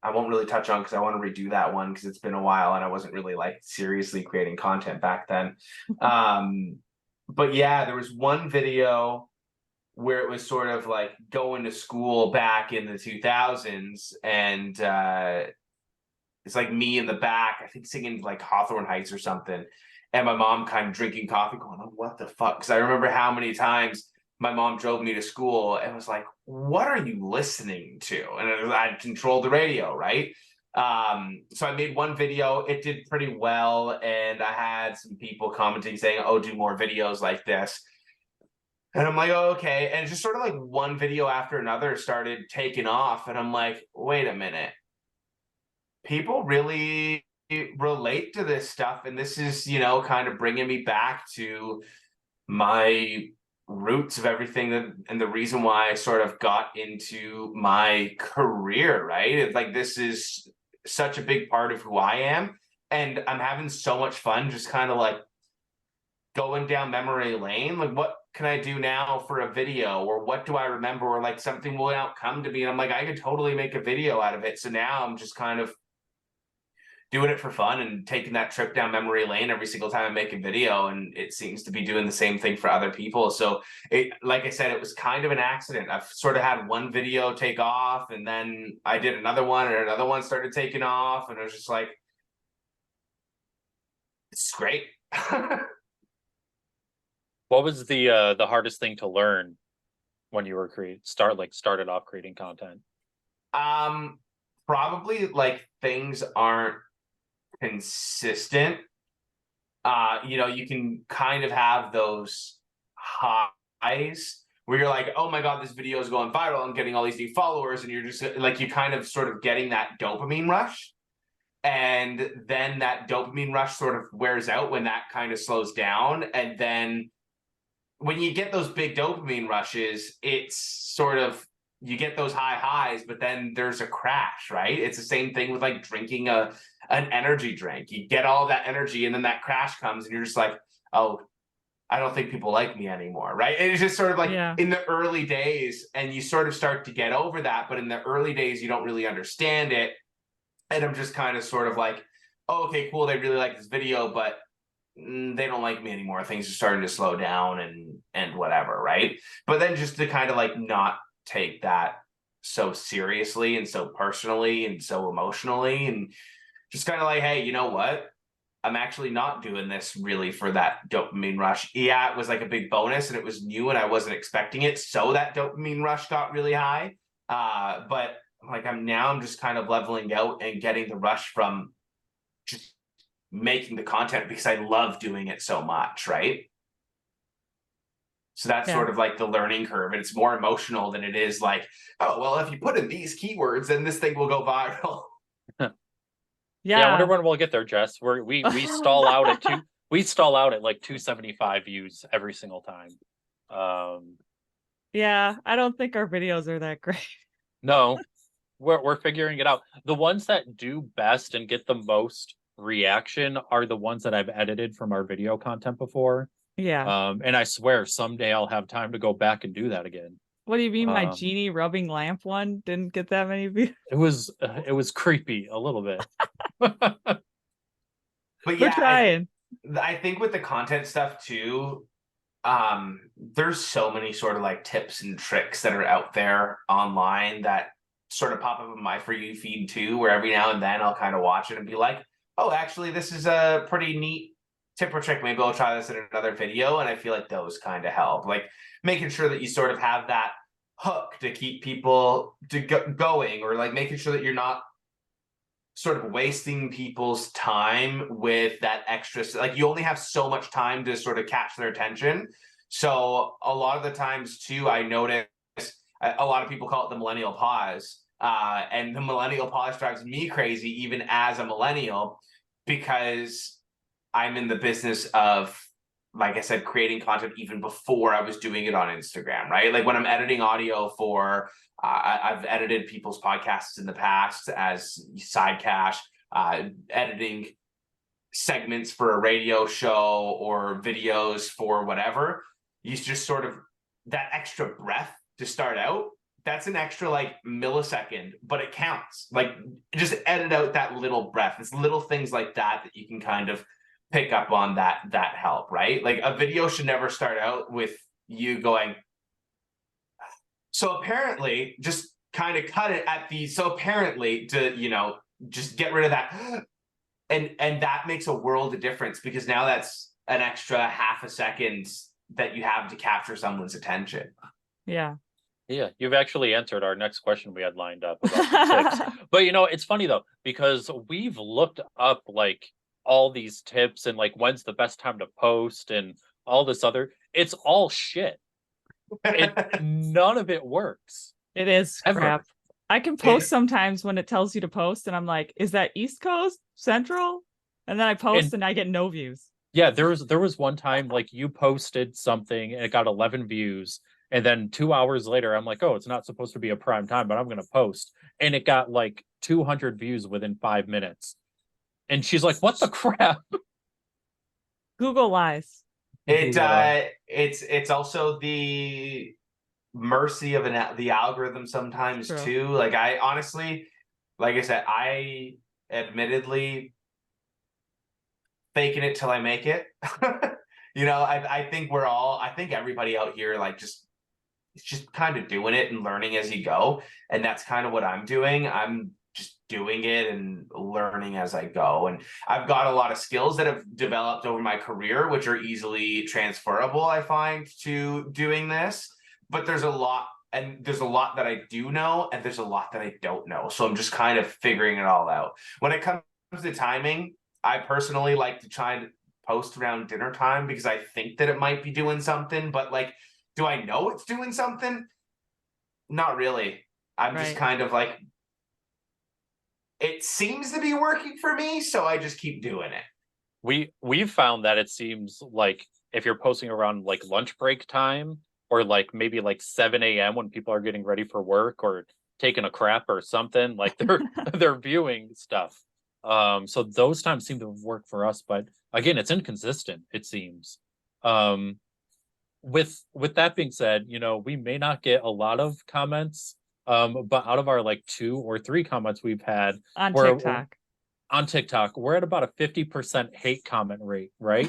I won't really touch on because I want to redo that one because it's been a while and I wasn't really like seriously creating content back then. But yeah, there was one video where it was sort of like going to school back in the 2000s, and it's like me in the back, I think singing like Hawthorne Heights or something, and my mom kind of drinking coffee going, oh, what the fuck? Because I remember how many times my mom drove me to school and was like, what are you listening to? And I controlled the radio, right? So I made one video, it did pretty well, and I had some people commenting saying, oh, do more videos like this. And I'm like, oh, okay. And just sort of like one video after another started taking off. And I'm like, wait a minute. People really relate to this stuff. And this is, you know, kind of bringing me back to my roots of everything and the reason why I sort of got into my career, right? It's like, this is such a big part of who I am. And I'm having so much fun just kind of like going down memory lane. Like, what can I do now for a video, or what do I remember, or like something will now come to me, and I'm like, I could totally make a video out of it. So now I'm just kind of doing it for fun and taking that trip down memory lane every single time I make a video, and it seems to be doing the same thing for other people. So it, like I said, it was kind of an accident. I've sort of had one video take off, and then I did another one, and another one started taking off, and I was just like, it's great. What was the hardest thing to learn when you were started off creating content? Probably like things aren't consistent. You know, you can kind of have those highs where you're like, oh my god, this video is going viral, I'm getting all these new followers, and you're just like, you kind of sort of getting that dopamine rush, and then that dopamine rush sort of wears out when that kind of slows down. And then when you get those big dopamine rushes, it's sort of, you get those high highs, but then there's a crash, right? It's the same thing with like drinking an energy drink. You get all that energy, and then that crash comes, and you're just like, oh, I don't think people like me anymore, right? And it's just sort of like in the early days, and you sort of start to get over that, but in the early days, you don't really understand it. And I'm just kind of sort of like, oh, okay, cool, they really like this video, but they don't like me anymore. Things are starting to slow down and whatever, right? But then just to kind of like not take that so seriously and so personally and so emotionally, and just kind of like, hey, you know what? I'm actually not doing this really for that dopamine rush. Yeah, it was like a big bonus, and it was new, and I wasn't expecting it, so that dopamine rush got really high. But like, I'm just kind of leveling out and getting the rush from just making the content because I love doing it so much, right? So that's sort of like the learning curve, and it's more emotional than it is like, oh, well, if you put in these keywords, then this thing will go viral. Yeah, I wonder when we'll get there, Jess. We stall out at we stall out at like 275 views every single time. Yeah, I don't think our videos are that great. No, we're figuring it out. The ones that do best and get the most reaction are the ones that I've edited from our video content before. Yeah. And I swear someday I'll have time to go back and do that again. What do you mean my genie rubbing lamp one didn't get that many views? It was creepy a little bit. But yeah, we're trying. I think with the content stuff too, there's so many sort of like tips and tricks that are out there online that sort of pop up in my For You feed too, where every now and then I'll kind of watch it and be like, oh, actually, this is a pretty neat tip or trick. Maybe I'll try this in another video. And I feel like those kind of help, like making sure that you sort of have that hook to keep people going, or like making sure that you're not sort of wasting people's time with that extra, like you only have so much time to sort of catch their attention. So a lot of the times too, I notice a lot of people call it the millennial pause, and the millennial pause drives me crazy even as a millennial, because I'm in the business of, like I said, creating content even before I was doing it on Instagram, right? Like when I'm editing audio for, I've edited people's podcasts in the past as side cash, editing segments for a radio show or videos for whatever. You just sort of, that extra breath to start out, that's an extra like millisecond, but it counts. Like just edit out that little breath. It's little things like that that you can kind of pick up on that help, right? Like a video should never start out with you going, so apparently, just kind of cut it at the, so apparently, to, you know, just get rid of that. And that makes a world of difference, because now that's an extra half a second that you have to capture someone's attention. Yeah. Yeah, you've actually answered our next question we had lined up about tips. But you know, it's funny though, because we've looked up like all these tips and like when's the best time to post and all this other, it's all shit. None of it works. It is ever. crap. I can post sometimes when it tells you to post, and I'm like, is that East Coast, Central? And then I post and I get no views. Yeah, there was one time like you posted something and it got 11 views, and then 2 hours later I'm like, oh, it's not supposed to be a prime time, but I'm gonna post, and it got like 200 views within 5 minutes. And she's like, what the crap? Google lies. It's also the mercy of the algorithm sometimes True. too. Like I honestly, like I said, I admittedly faking it till I make it. I think I think everybody out here like it's just kind of doing it and learning as you go. And that's kind of what I'm doing. I'm just doing it and learning as I go. And I've got a lot of skills that have developed over my career, which are easily transferable, I find, to doing this. But there's a lot that I do know, and there's a lot that I don't know. So I'm just kind of figuring it all out. When it comes to timing, I personally like to try and post around dinner time because I think that it might be doing something, but like, do I know it's doing something? Not really. I'm just Right. kind of like, it seems to be working for me, so I just keep doing it. We've found that it seems like if you're posting around like lunch break time or like maybe like 7 a.m. when people are getting ready for work or taking a crap or something, like they're viewing stuff. So those times seem to work for us, but again, it's inconsistent, it seems. With that being said, we may not get a lot of comments, but out of our like 2 or 3 comments we've had On we're TikTok. on TikTok, we're at about a 50% hate comment rate, right?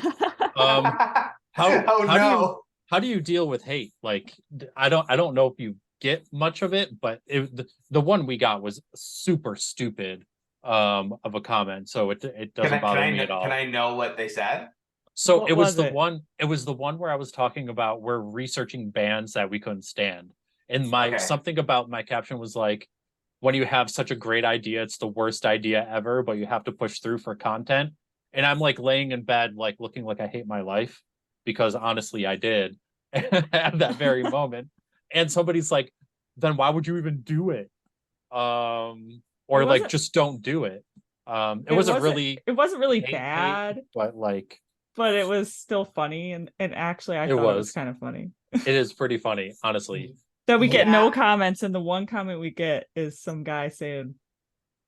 Oh no. How do you deal with hate? Like, I don't know if you get much of it, but the one we got was super stupid of a comment, so it doesn't bother me at all. Can I know what they said? So What it was was the it? one. It was the one where I was talking about we're researching bands that we couldn't stand, and Okay. something about my caption was like, when you have such a great idea, it's the worst idea ever, but you have to push through for content. And I'm like laying in bed, like looking like I hate my life, because honestly, I did at that very moment. And somebody's like, then why would you even do it? Or It like, wasn't just don't do it. It wasn't really hate, bad, but like, but it was still funny, and actually I it thought it was was. kind of funny. It is pretty funny, honestly. That we get Yeah. no comments, and the one comment we get is some guy saying,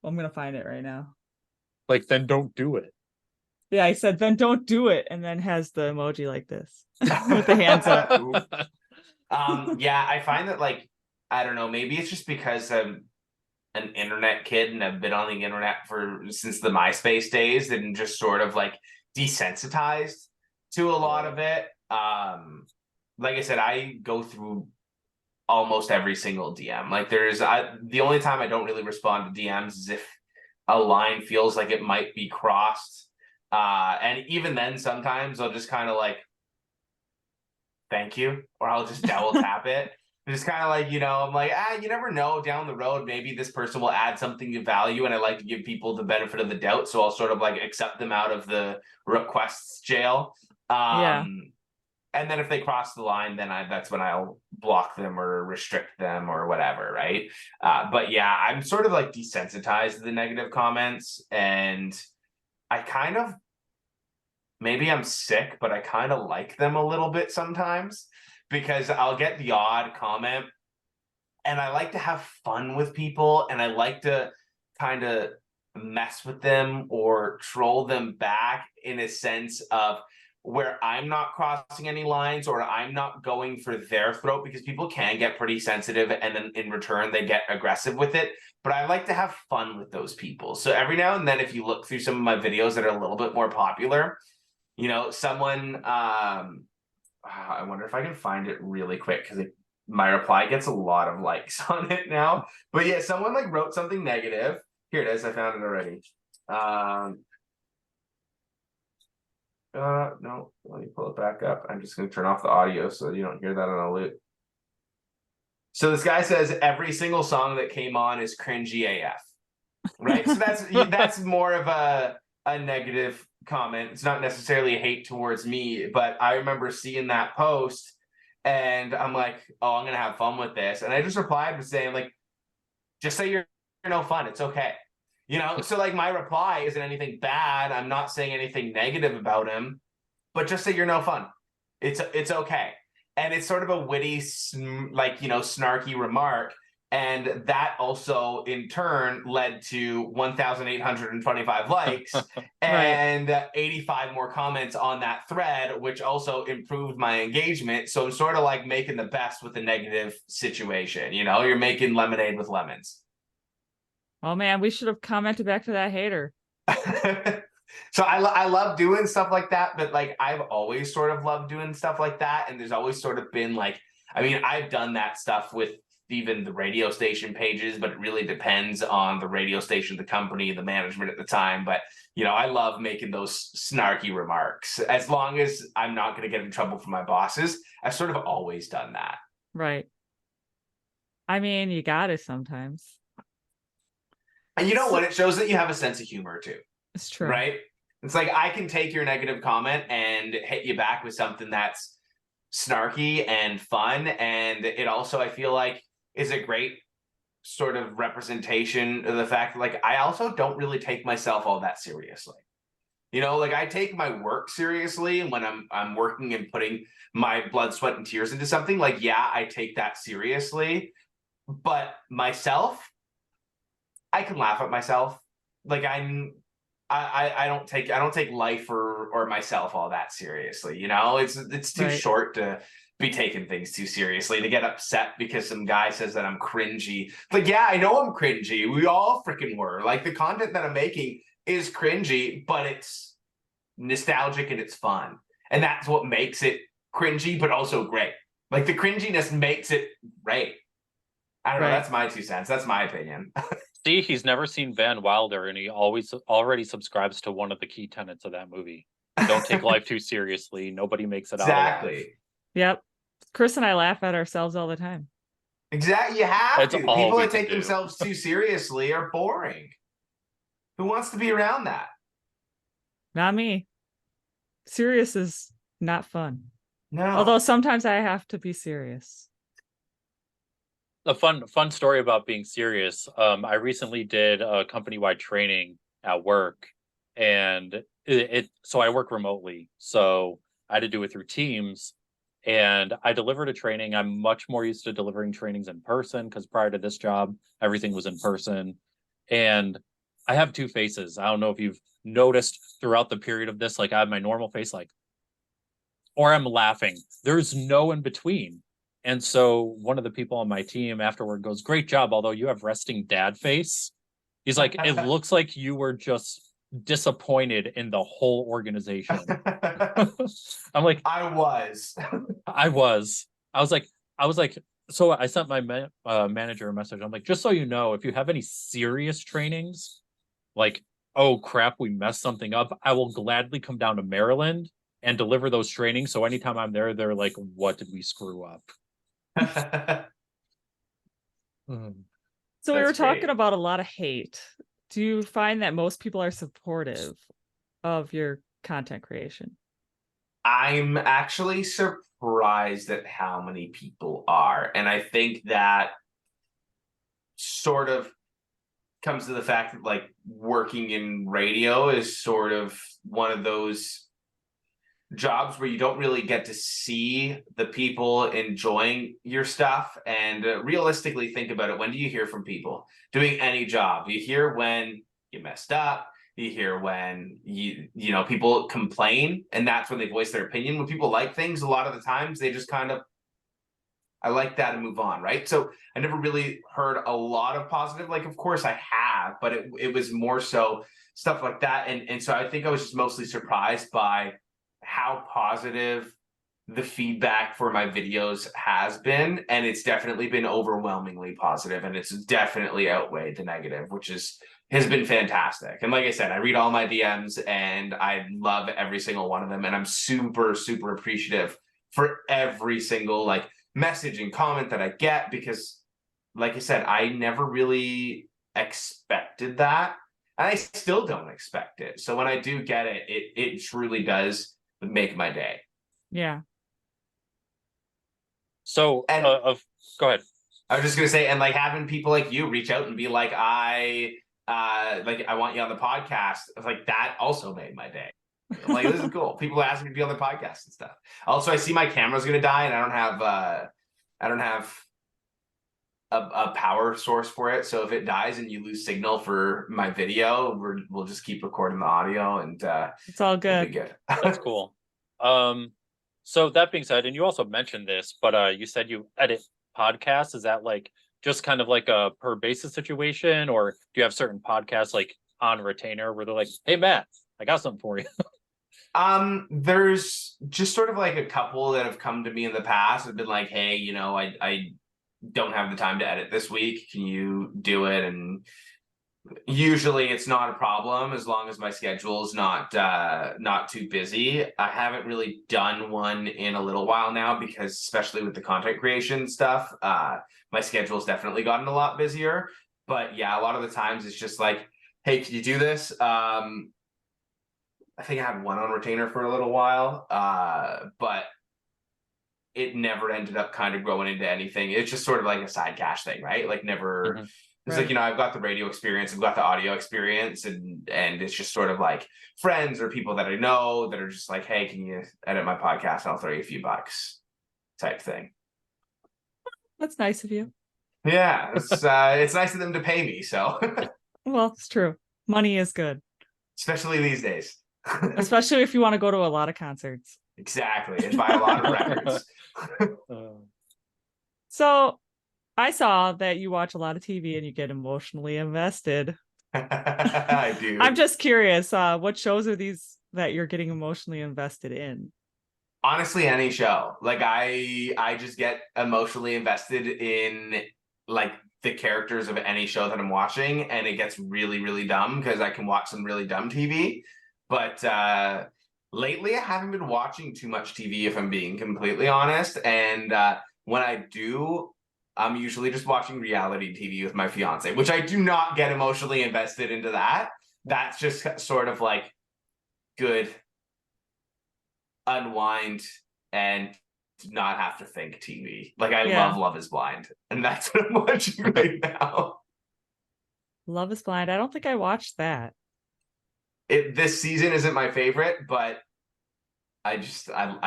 well, I'm gonna find it right now. Like, then don't do it. Yeah, I said, then don't do it, and then has the emoji like this with the hands up. Yeah, I find that like, I don't know, maybe it's just because I'm an internet kid and I've been on the internet since the MySpace days and just sort of like desensitized to a lot of it. Like I said, I go through almost every single DM. Like the only time I don't really respond to DMs is if a line feels like it might be crossed. And even then sometimes I'll just kind of like, thank you, or I'll just double tap it. Just kind of like, I'm like, you never know down the road, maybe this person will add something of value, and I like to give people the benefit of the doubt. So I'll sort of like accept them out of the requests jail. Yeah. And then if they cross the line, then that's when I'll block them or restrict them or whatever, right? But yeah, I'm sort of like desensitized to the negative comments, and I kind of, maybe I'm sick, but I kind of like them a little bit sometimes, because I'll get the odd comment and I like to have fun with people, and I like to kind of mess with them or troll them back in a sense of where I'm not crossing any lines or I'm not going for their throat, because people can get pretty sensitive and then in return they get aggressive with it. But I like to have fun with those people. So every now and then, if you look through some of my videos that are a little bit more popular, someone, I wonder if I can find it really quick, because my reply gets a lot of likes on it now. But yeah, someone like wrote something negative. Here it is. I found it already. No, let me pull it back up. I'm just going to turn off the audio so you don't hear that on a loop. So this guy says every single song that came on is cringy AF. Right? So that's more of a negative comment. It's not necessarily a hate towards me, but I remember seeing that post and I'm like, oh, I'm gonna have fun with this. And I just replied with saying, like, just say you're no fun. It's okay. So like my reply isn't anything bad. I'm not saying anything negative about him, but just say you're no fun. It's okay. And it's sort of a witty, like, snarky remark. And that also in turn led to 1,825 likes and 85 more comments on that thread, which also improved my engagement. So I'm sort of like making the best with a negative situation. You know, you're making lemonade with lemons. Oh man, we should have commented back to that hater. So I love doing stuff like that, but like I've always sort of loved doing stuff like that. And there's always sort of been like, I mean, I've done that stuff with even the radio station pages, but it really depends on the radio station, the company, the management at the time. But, you know, I love making those snarky remarks. As long as I'm not going to get in trouble from my bosses, I've sort of always done that. Right. I mean, you got it sometimes. And you know what? It shows that you have a sense of humor too. It's true. Right? It's like I can take your negative comment and hit you back with something that's snarky and fun. And it also, I feel like, is a great sort of representation of the fact that, like, I also don't really take myself all that seriously. You know, like I take my work seriously, and when I'm working and putting my blood, sweat, and tears into something, like, yeah, I take that seriously. But myself, I can laugh at myself. Like I don't take life or myself all that seriously. You know, it's too short to be taking things too seriously, to get upset because some guy says that I'm cringy. Like, yeah, I know I'm cringy. We all freaking were. Like, the content that I'm making is cringy, but it's nostalgic and it's fun. And that's what makes it cringy, but also great. Like, the cringiness makes it great. I don't know. That's my 2 cents. That's my opinion. See, he's never seen Van Wilder, and he already subscribes to one of the key tenets of that movie. Don't take life too seriously. Nobody makes it out alive. Yep. Chris and I laugh at ourselves all the time. Exactly. You have That's to. all People we that can take do. themselves too seriously are boring. Who wants to be around that? Not me. Serious is not fun. No. Although sometimes I have to be serious. A fun story about being serious. I recently did a company-wide training at work, and so I work remotely, so I had to do it through Teams. And I delivered a training. I'm much more used to delivering trainings in person, because prior to this job, everything was in person. And I have 2 faces. I don't know if you've noticed throughout the period of this, like I have my normal face, like, or I'm laughing. There's no in between. And so one of the people on my team afterward goes, "Great job, although you have resting dad face." He's like, "It looks like you were just disappointed in the whole organization." I'm like, I was like, so I sent my manager a message. I'm like, "Just so you know, if you have any serious trainings, like, oh crap, we messed something up, I will gladly come down to Maryland and deliver those trainings. So anytime I'm there, they're like, what did we screw up?" So we were talking about a lot of hate. Do you find that most people are supportive of your content creation? I'm actually surprised at how many people are. And I think that sort of comes to the fact that, like, working in radio is sort of one of those jobs where you don't really get to see the people enjoying your stuff. And realistically, think about it. When do you hear from people doing any job? You hear when you messed up. You hear when you know, people complain, and that's when they voice their opinion. When people like things, a lot of the times they just kind of, I like that, and move on, right? So I never really heard a lot of positive. Like, of course I have, but it was more so stuff like that. And so I think I was just mostly surprised by how positive the feedback for my videos has been. And it's definitely been overwhelmingly positive, and it's definitely outweighed the negative, which has been fantastic. And like I said, I read all my DMs and I love every single one of them. And I'm super, super appreciative for every single like message and comment that I get, because like I said, I never really expected that. And I still don't expect it. So when I do get it, it truly does make my day. Yeah. So go ahead. I was just gonna say, and like having people like you reach out and be like, I want you on the podcast. Like, that also made my day. I'm like, this is cool. People ask me to be on the podcast and stuff. Also, I see my camera's gonna die, and I don't have a power source for it. So if it dies and you lose signal for my video, we'll just keep recording the audio, and It's all it'll be good. good. That's cool. So that being said, and you also mentioned this, but you said you edit podcasts. Is that like just kind of like a per basis situation, or do you have certain podcasts like on retainer where they're like, "Hey Matt, I got something for you." There's just sort of like a couple that have come to me in the past have been like, hey, I don't have the time to edit this week. Can you do it? And usually it's not a problem as long as my schedule is not too busy. I haven't really done one in a little while now because especially with the content creation stuff, my schedule's definitely gotten a lot busier. But yeah, a lot of the times it's just like, hey, can you do this? I think I had one on retainer for a little while, but it never ended up kind of growing into anything. It's just sort of like a side cash thing, right? Like never. Mhm. It's Right. like, I've got the radio experience, I've got the audio experience, and it's just sort of like friends or people that I know that are just like, hey, can you edit my podcast? And I'll throw you a few bucks, type thing. That's nice of you. Yeah, it's nice of them to pay me. So Well, it's true. Money is good, especially these days. especially if you want to go to a lot of concerts. Exactly, and buy a lot of records. So I saw that you watch a lot of TV and you get emotionally invested. I do. I'm just curious, what shows are these that you're getting emotionally invested in? Honestly, any show. Like I just get emotionally invested in like the characters of any show that I'm watching, and it gets really, really dumb because I can watch some really dumb TV. But lately I haven't been watching too much TV, if I'm being completely honest. And when I do, I'm usually just watching reality TV with my fiance, which I do not get emotionally invested into that. That's just sort of like good unwind and not have to think TV. Like I Yeah. love Love is Blind, and that's what I'm watching right now. Love is Blind. I don't think I watched that. This season isn't my favorite, but I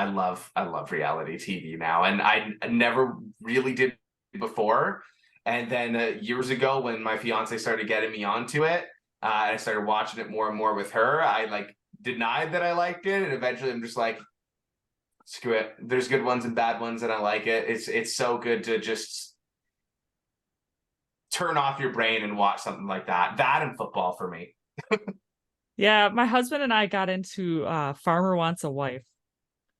love reality TV now, and I never really did before. And then years ago, when my fiance started getting me onto it, I started watching it more and more with her. I like denied that I liked it, and eventually I'm just like, screw it. There's good ones and bad ones, and I like it. It's so good to just turn off your brain and watch something like that. That and football for me. Yeah, my husband and I got into Farmer Wants a Wife.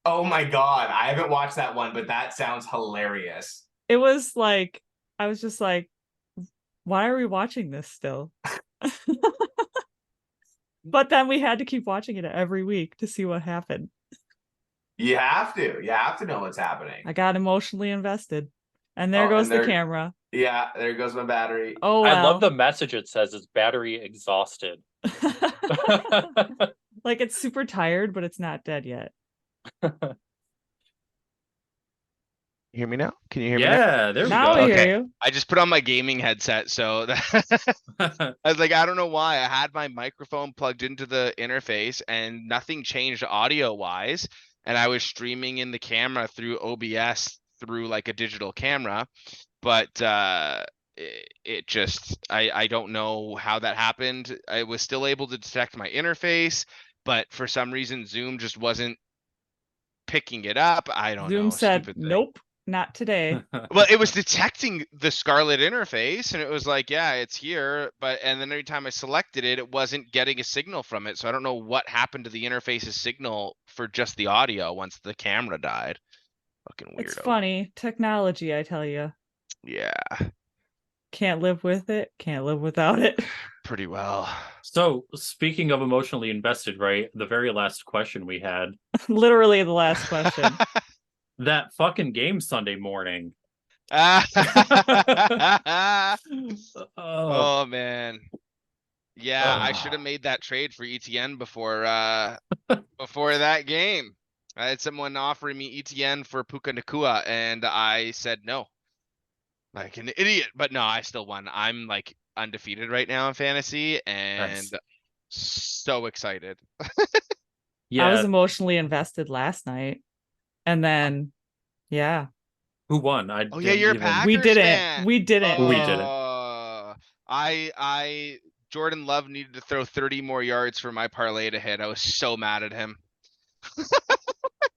Oh my god, I haven't watched that one, but that sounds hilarious. It was like, I was just like, why are we watching this still? But then we had to keep watching it every week to see what happened. You have to. You have to know what's happening. I got emotionally invested. And there goes the camera. Yeah, there goes my battery. Oh, I well. love the message it says is battery exhausted. Like it's super tired, but it's not dead yet. You hear me now? Can you hear me now? Yeah, there we Now go. we Okay. hear you. I just put on my gaming headset, so I was like, I don't know why. I had my microphone plugged into the interface and nothing changed audio wise. And I was streaming in the camera through OBS through like a digital camera, but it just I don't know how that happened. I was still able to detect my interface, but for some reason Zoom just wasn't picking it up. I don't Zoom know. said, Stupid thing. nope, not today. Well, it was detecting the Scarlet interface and it was like, yeah, it's here. But and then every time I selected it, it wasn't getting a signal from it. So I don't know what happened to the interface's signal for just the audio once the camera died. Fucking weirdo. It's funny. Technology, I tell you. Yeah, Can't live with it. Can't live without it. pretty well. So speaking of emotionally invested, right? The very last question we had, Literally the last question. that fucking game Sunday morning. Oh man. Yeah, I should have made that trade for ETN before that game. I had someone offering me ETN for Puka Nakua and I said no. Like an idiot, but no, I still won. I'm like undefeated right now in fantasy and Nice. so excited. Yeah, I was emotionally invested last night. And then, yeah, Who won? I Oh yeah, didn't you're a even. Packers We didn't. fan. We didn't. We didn't. I Jordan Love needed to throw 30 more yards for my parlay to hit. I was so mad at him.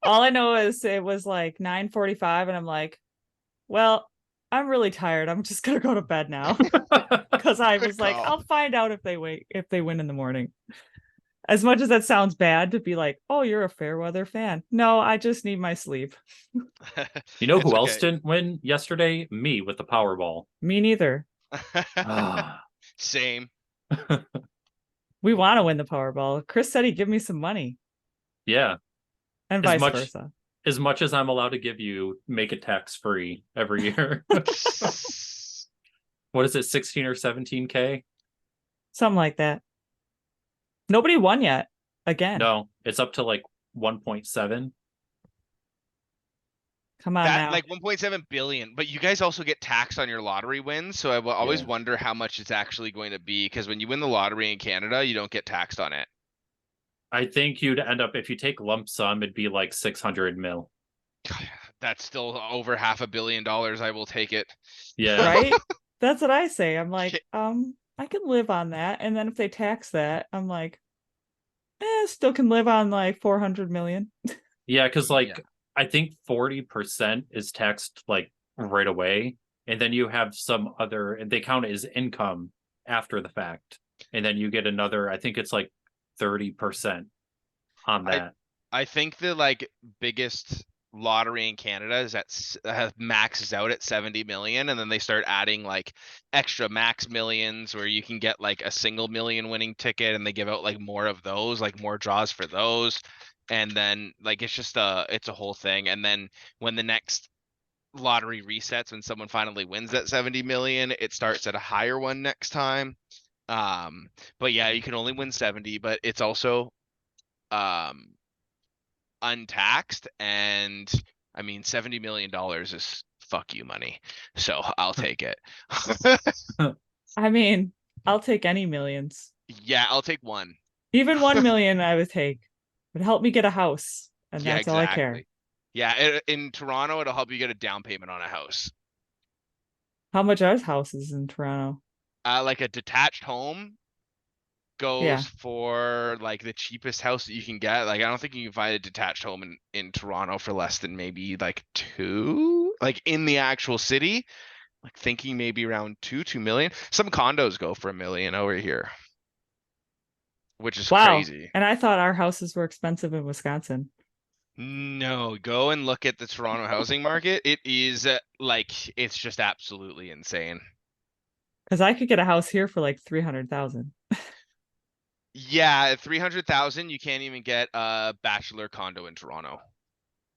All I know is it was like 9:45, and I'm like, well, I'm really tired. I'm just gonna go to bed now. Because I Good was like, call. I'll find out if they win in the morning. As much as that sounds bad to be like, oh, you're a fair weather fan. No, I just need my sleep. You know It's who else okay. didn't win yesterday? Me with the Powerball. Me neither. Ah. Same. We want to win the Powerball. Chris said he'd give me some money, Yeah. and As vice much versa. as much as I'm allowed to give you, make it tax free every year. What is it, 16 or 17K? Something like that. Nobody won yet. Again. No, it's up to like 1.7. Come on That now. like 1.7 billion, but you guys also get taxed on your lottery wins. So I will always Yeah. wonder how much it's actually going to be, because when you win the lottery in Canada, you don't get taxed on it. I think you'd end up, if you take lump sum, it'd be like 600 mil. That's still over $500 million. I will take it. Yeah. Right? That's what I say. I'm like, I can live on that. And then if they tax that, I'm like, still can live on like 400 million. Yeah, because like Yeah. I think 40% is taxed like right away. And then you have some other, and they count it as income after the fact. And then you get another, I think it's like 30% on that. I think the like biggest lottery in Canada is maxes out at 70 million, and then they start adding like extra max millions where you can get like a single million winning ticket, and they give out like more of those, like more draws for those. And then like it's just it's a whole thing. And then when the next lottery resets, when someone finally wins that 70 million, it starts at a higher one next time. But yeah, you can only win 70, but it's also untaxed, and I mean $70 million is fuck you money, so I'll take it. I mean, I'll take any millions. Yeah, I'll take one. Even 1 million I would take. It would help me get a house. And Yeah, that's all I care. exactly. Yeah, in Toronto, it'll help you get a down payment on a house. How much are houses in Toronto? Like a detached home goes Yeah. for like the cheapest house that you can get. Like I don't think you can find a detached home in Toronto for less than maybe like 2, like in the actual city. Like thinking maybe around 2 million. Some condos go for $1 million over here, which is Wow. crazy. And I thought our houses were expensive in Wisconsin. No, go and look at the Toronto housing market. It is like it's just absolutely insane. Because I could get a house here for like 300,000. Yeah, 300,000. You can't even get a bachelor condo in Toronto.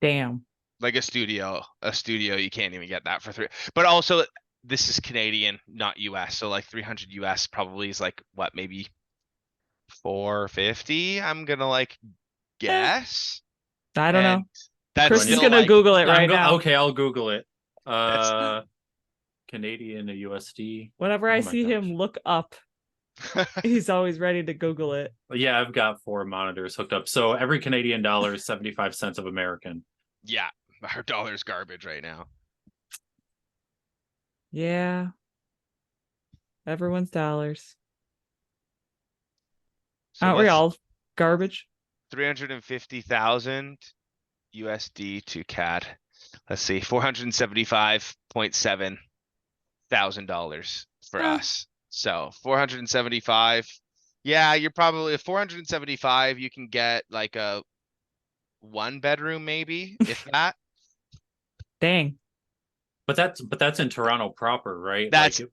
Damn. Like a studio, you can't even get that for 3. But also, this is Canadian, not US. So like 300 US probably is like what, maybe 450. I'm gonna like guess. I don't know. And that's Chris is still gonna like Google it right now. Okay, I'll Google it. That's- Canadian to USD. Whenever Oh I my see him gosh. look up, he's always ready to Google it. Yeah, I've got 4 monitors hooked up. So every Canadian dollar is 75 cents of American. Yeah, our dollar's garbage right now. Yeah. Everyone's dollars. So Aren't we let's- all garbage? 350,000 USD to CAD. Let's see, $475.7 thousand for us. So 475. Yeah, you're probably 475. You can get like a 1-bedroom, maybe, if that. Dang. But that's in Toronto proper, right? That's like,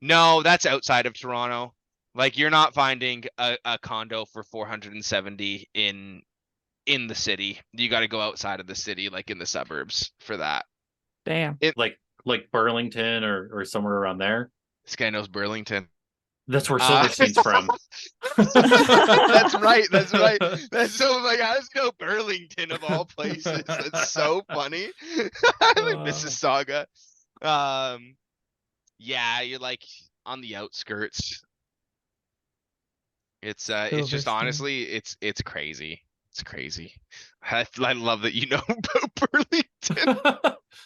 no, that's outside of Toronto. Like you're not finding a condo for 470 in the city. You got to go outside of the city, like in the suburbs for that. Damn. like Burlington or somewhere around there. This guy knows Burlington. That's where Silverstein's from. That's right. That's right. That's so like, how does he know Burlington of all places? That's so funny. Like Mississauga. Yeah, you're like on the outskirts. It's just Silverstein. honestly, it's crazy. It's crazy. I love that you know about Burlington.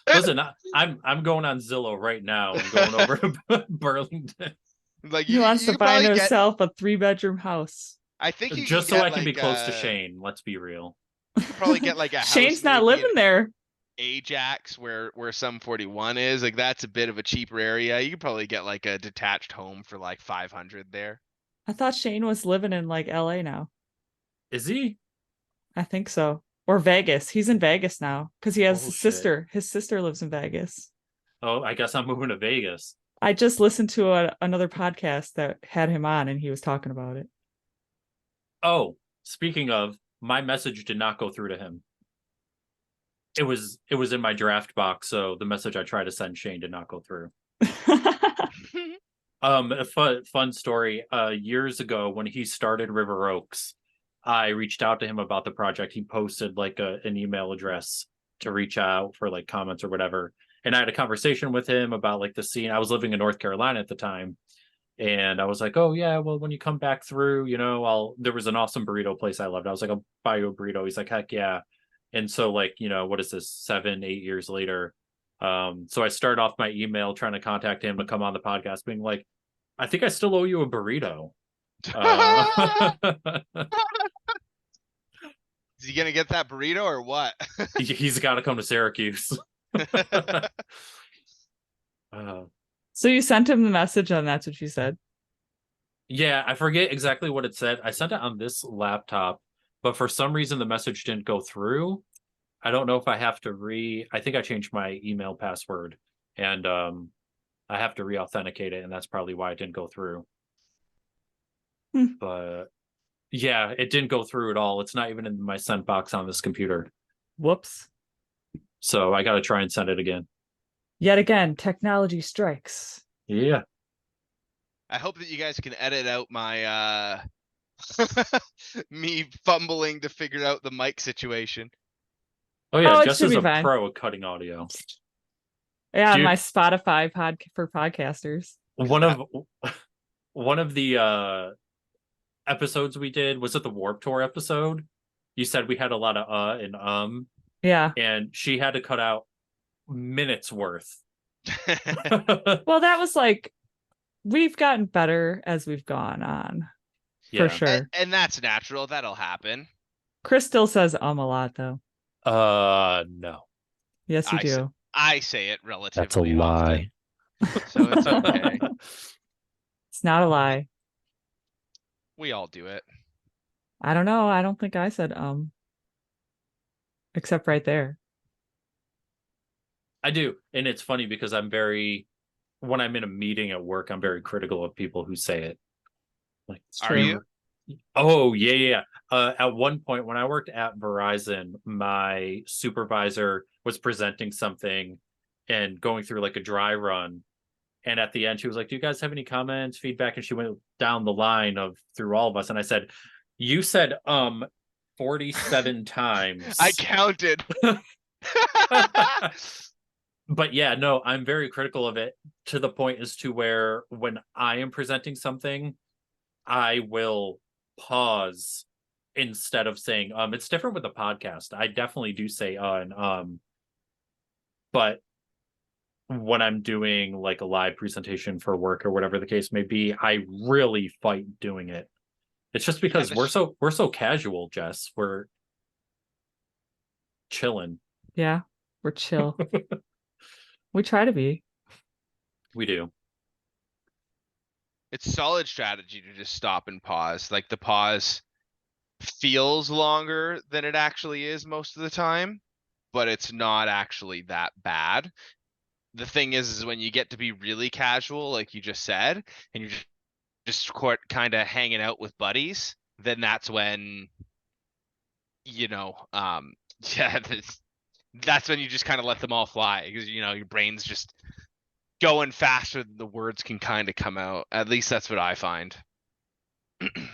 Listen, I'm going on Zillow right now and going over to Burlington Like He wants to could find probably get, himself a 3-bedroom house. I think you just could so get I can be like close to Shane. Let's be real. you could probably get like a house Shane's not maybe living in there. Ajax where some 41 is. Like that's a bit of a cheaper area. You could probably get like a detached home for like 500 there. I thought Shane was living in like LA now. Is he? I think so. Or Vegas. He's in Vegas now because he has Oh, his shit. sister. His sister lives in Vegas. Oh, I guess I'm moving to Vegas. I just listened to another podcast that had him on and he was talking about it. Oh, speaking of, my message did not go through to him. It was in my draft box, so the message I tried to send Shane did not go through. A fun story. Years ago when he started River Oaks, I reached out to him about the project. He posted like an email address to reach out for like comments or whatever. And I had a conversation with him about like the scene. I was living in North Carolina at the time. And I was like, oh yeah, well, when you come back through, there was an awesome burrito place I loved. I was like, I'll buy you a burrito. He's like, heck yeah. And so like, what is this, 7-8 years later? So I start off my email trying to contact him to come on the podcast being like, I think I still owe you a burrito. Is he gonna get that burrito or what? He's got to come to Syracuse. So you sent him the message and that's what you said? Yeah, I forget exactly what it said. I sent it on this laptop, but for some reason the message didn't go through. I don't know if I have to I think I changed my email password and I have to re-authenticate it, and that's probably why it didn't go through. But yeah, it didn't go through at all. It's not even in my sent box on this computer. Whoops. So I got to try and send it again. Yet again, technology strikes. Yeah. I hope that you guys can edit out my me fumbling to figure out the mic situation. Oh yeah, Oh, it Jess should is be a fine. pro at cutting audio. Yeah, on Dude. my Spotify for podcasters. One of the episodes we did, was it the Warp Tour episode? You said we had a lot of and Yeah. and she had to cut out minutes worth. Well, that was like, we've gotten better as we've gone on. Yeah. For sure. And that's natural. That'll happen. Chris still says a lot though. No. Yes, you do. I say it relatively That's a lie. often, so it's okay. It's not a lie. We all do it. I don't know. I don't think I said except right there. I do. And it's funny because when I'm in a meeting at work, I'm very critical of people who say it. Like, Are you? Oh, yeah. At one point when I worked at Verizon, my supervisor was presenting something and going through like a dry run. And at the end, she was like, do you guys have any comments, feedback? And she went down the line through all of us. And I said, you said 47 times. I counted. But yeah, no, I'm very critical of it, to the point as to where when I am presenting something, I will pause instead of saying it's different with the podcast. I definitely do say and but when I'm doing like a live presentation for work or whatever the case may be, I really fight doing it. It's just because we're so casual, Jess. We're chilling. Yeah, we're chill. We try to be. We do. It's solid strategy to just stop and pause. Like the pause feels longer than it actually is most of the time, but it's not actually that bad. The thing is when you get to be really casual, like you just said, and you're just kind of hanging out with buddies, then that's when, that's when you just kind of let them all fly, because your brain's just going faster than the words can kind of come out. At least that's what I find.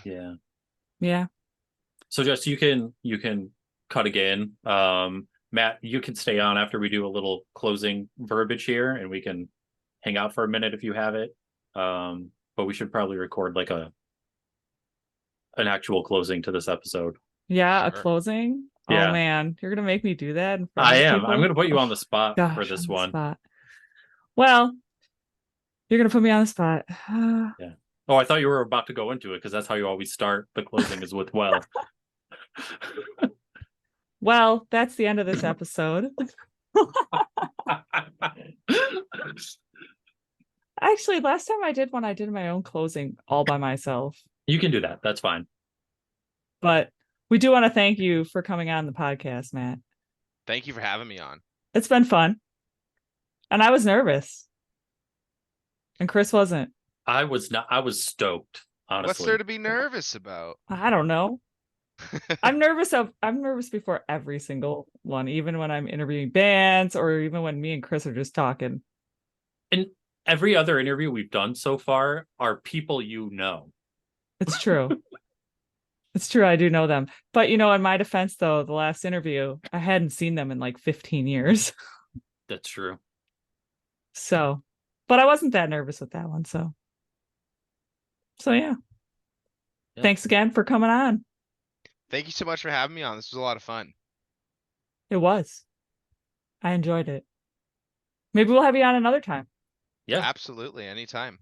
Yeah. So Jess, you can cut again. Matt, you can stay on after we do a little closing verbiage here, and we can hang out for a minute if you have it. But we should probably record like an actual closing to this episode. Yeah, Sure. a closing. Yeah. Oh man, you're gonna make me do that in front I of am. people? I'm gonna put you on Oh, the spot gosh, for this on the one. spot. Well, you're gonna put me on the spot. Yeah. Oh, I thought you were about to go into it because that's how you always start. The closing is with well. Well, that's the end of this episode. Actually, last time I did one, I did my own closing all by myself. You can do that. That's fine. But we do want to thank you for coming on the podcast, Matt. Thank you for having me on. It's been fun. And I was nervous. And Chris wasn't. I was not. I was stoked. Honestly. What's there to be nervous about? I don't know. I'm nervous before every single one, even when I'm interviewing bands or even when me and Chris are just talking. And every other interview we've done so far are people you know. It's true. It's true. I do know them. But, in my defense, though, the last interview, I hadn't seen them in like 15 years. That's true. So, but I wasn't that nervous with that one. So yeah. Thanks again for coming on. Thank you so much for having me on. This was a lot of fun. It was. I enjoyed it. Maybe we'll have you on another time. Yeah. Absolutely. Anytime.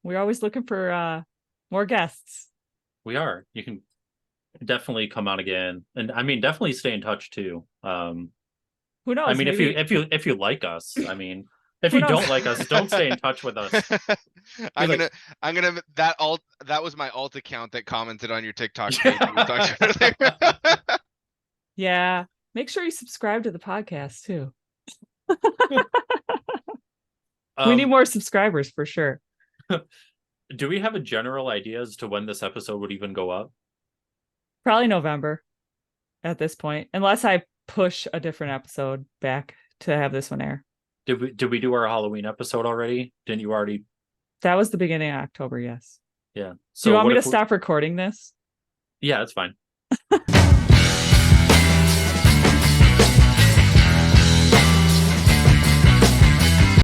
We're always looking for more guests. We are. You can definitely come on again. And I mean, definitely stay in touch too. Who knows? I mean, maybe... if you like us, I mean, if Who you knows? don't like us, don't stay in touch with us. I'm gonna that was my alt account that commented on your TikTok page. We talked earlier. Yeah. Make sure you subscribe to the podcast too. We need more subscribers for sure. Do we have a general idea as to when this episode would even go up? Probably November at this point, unless I push a different episode back to have this one air. Did we do our Halloween episode already? Didn't you already? That was the beginning of October, yes. Yeah. So do you want me to stop recording this? Yeah, that's fine.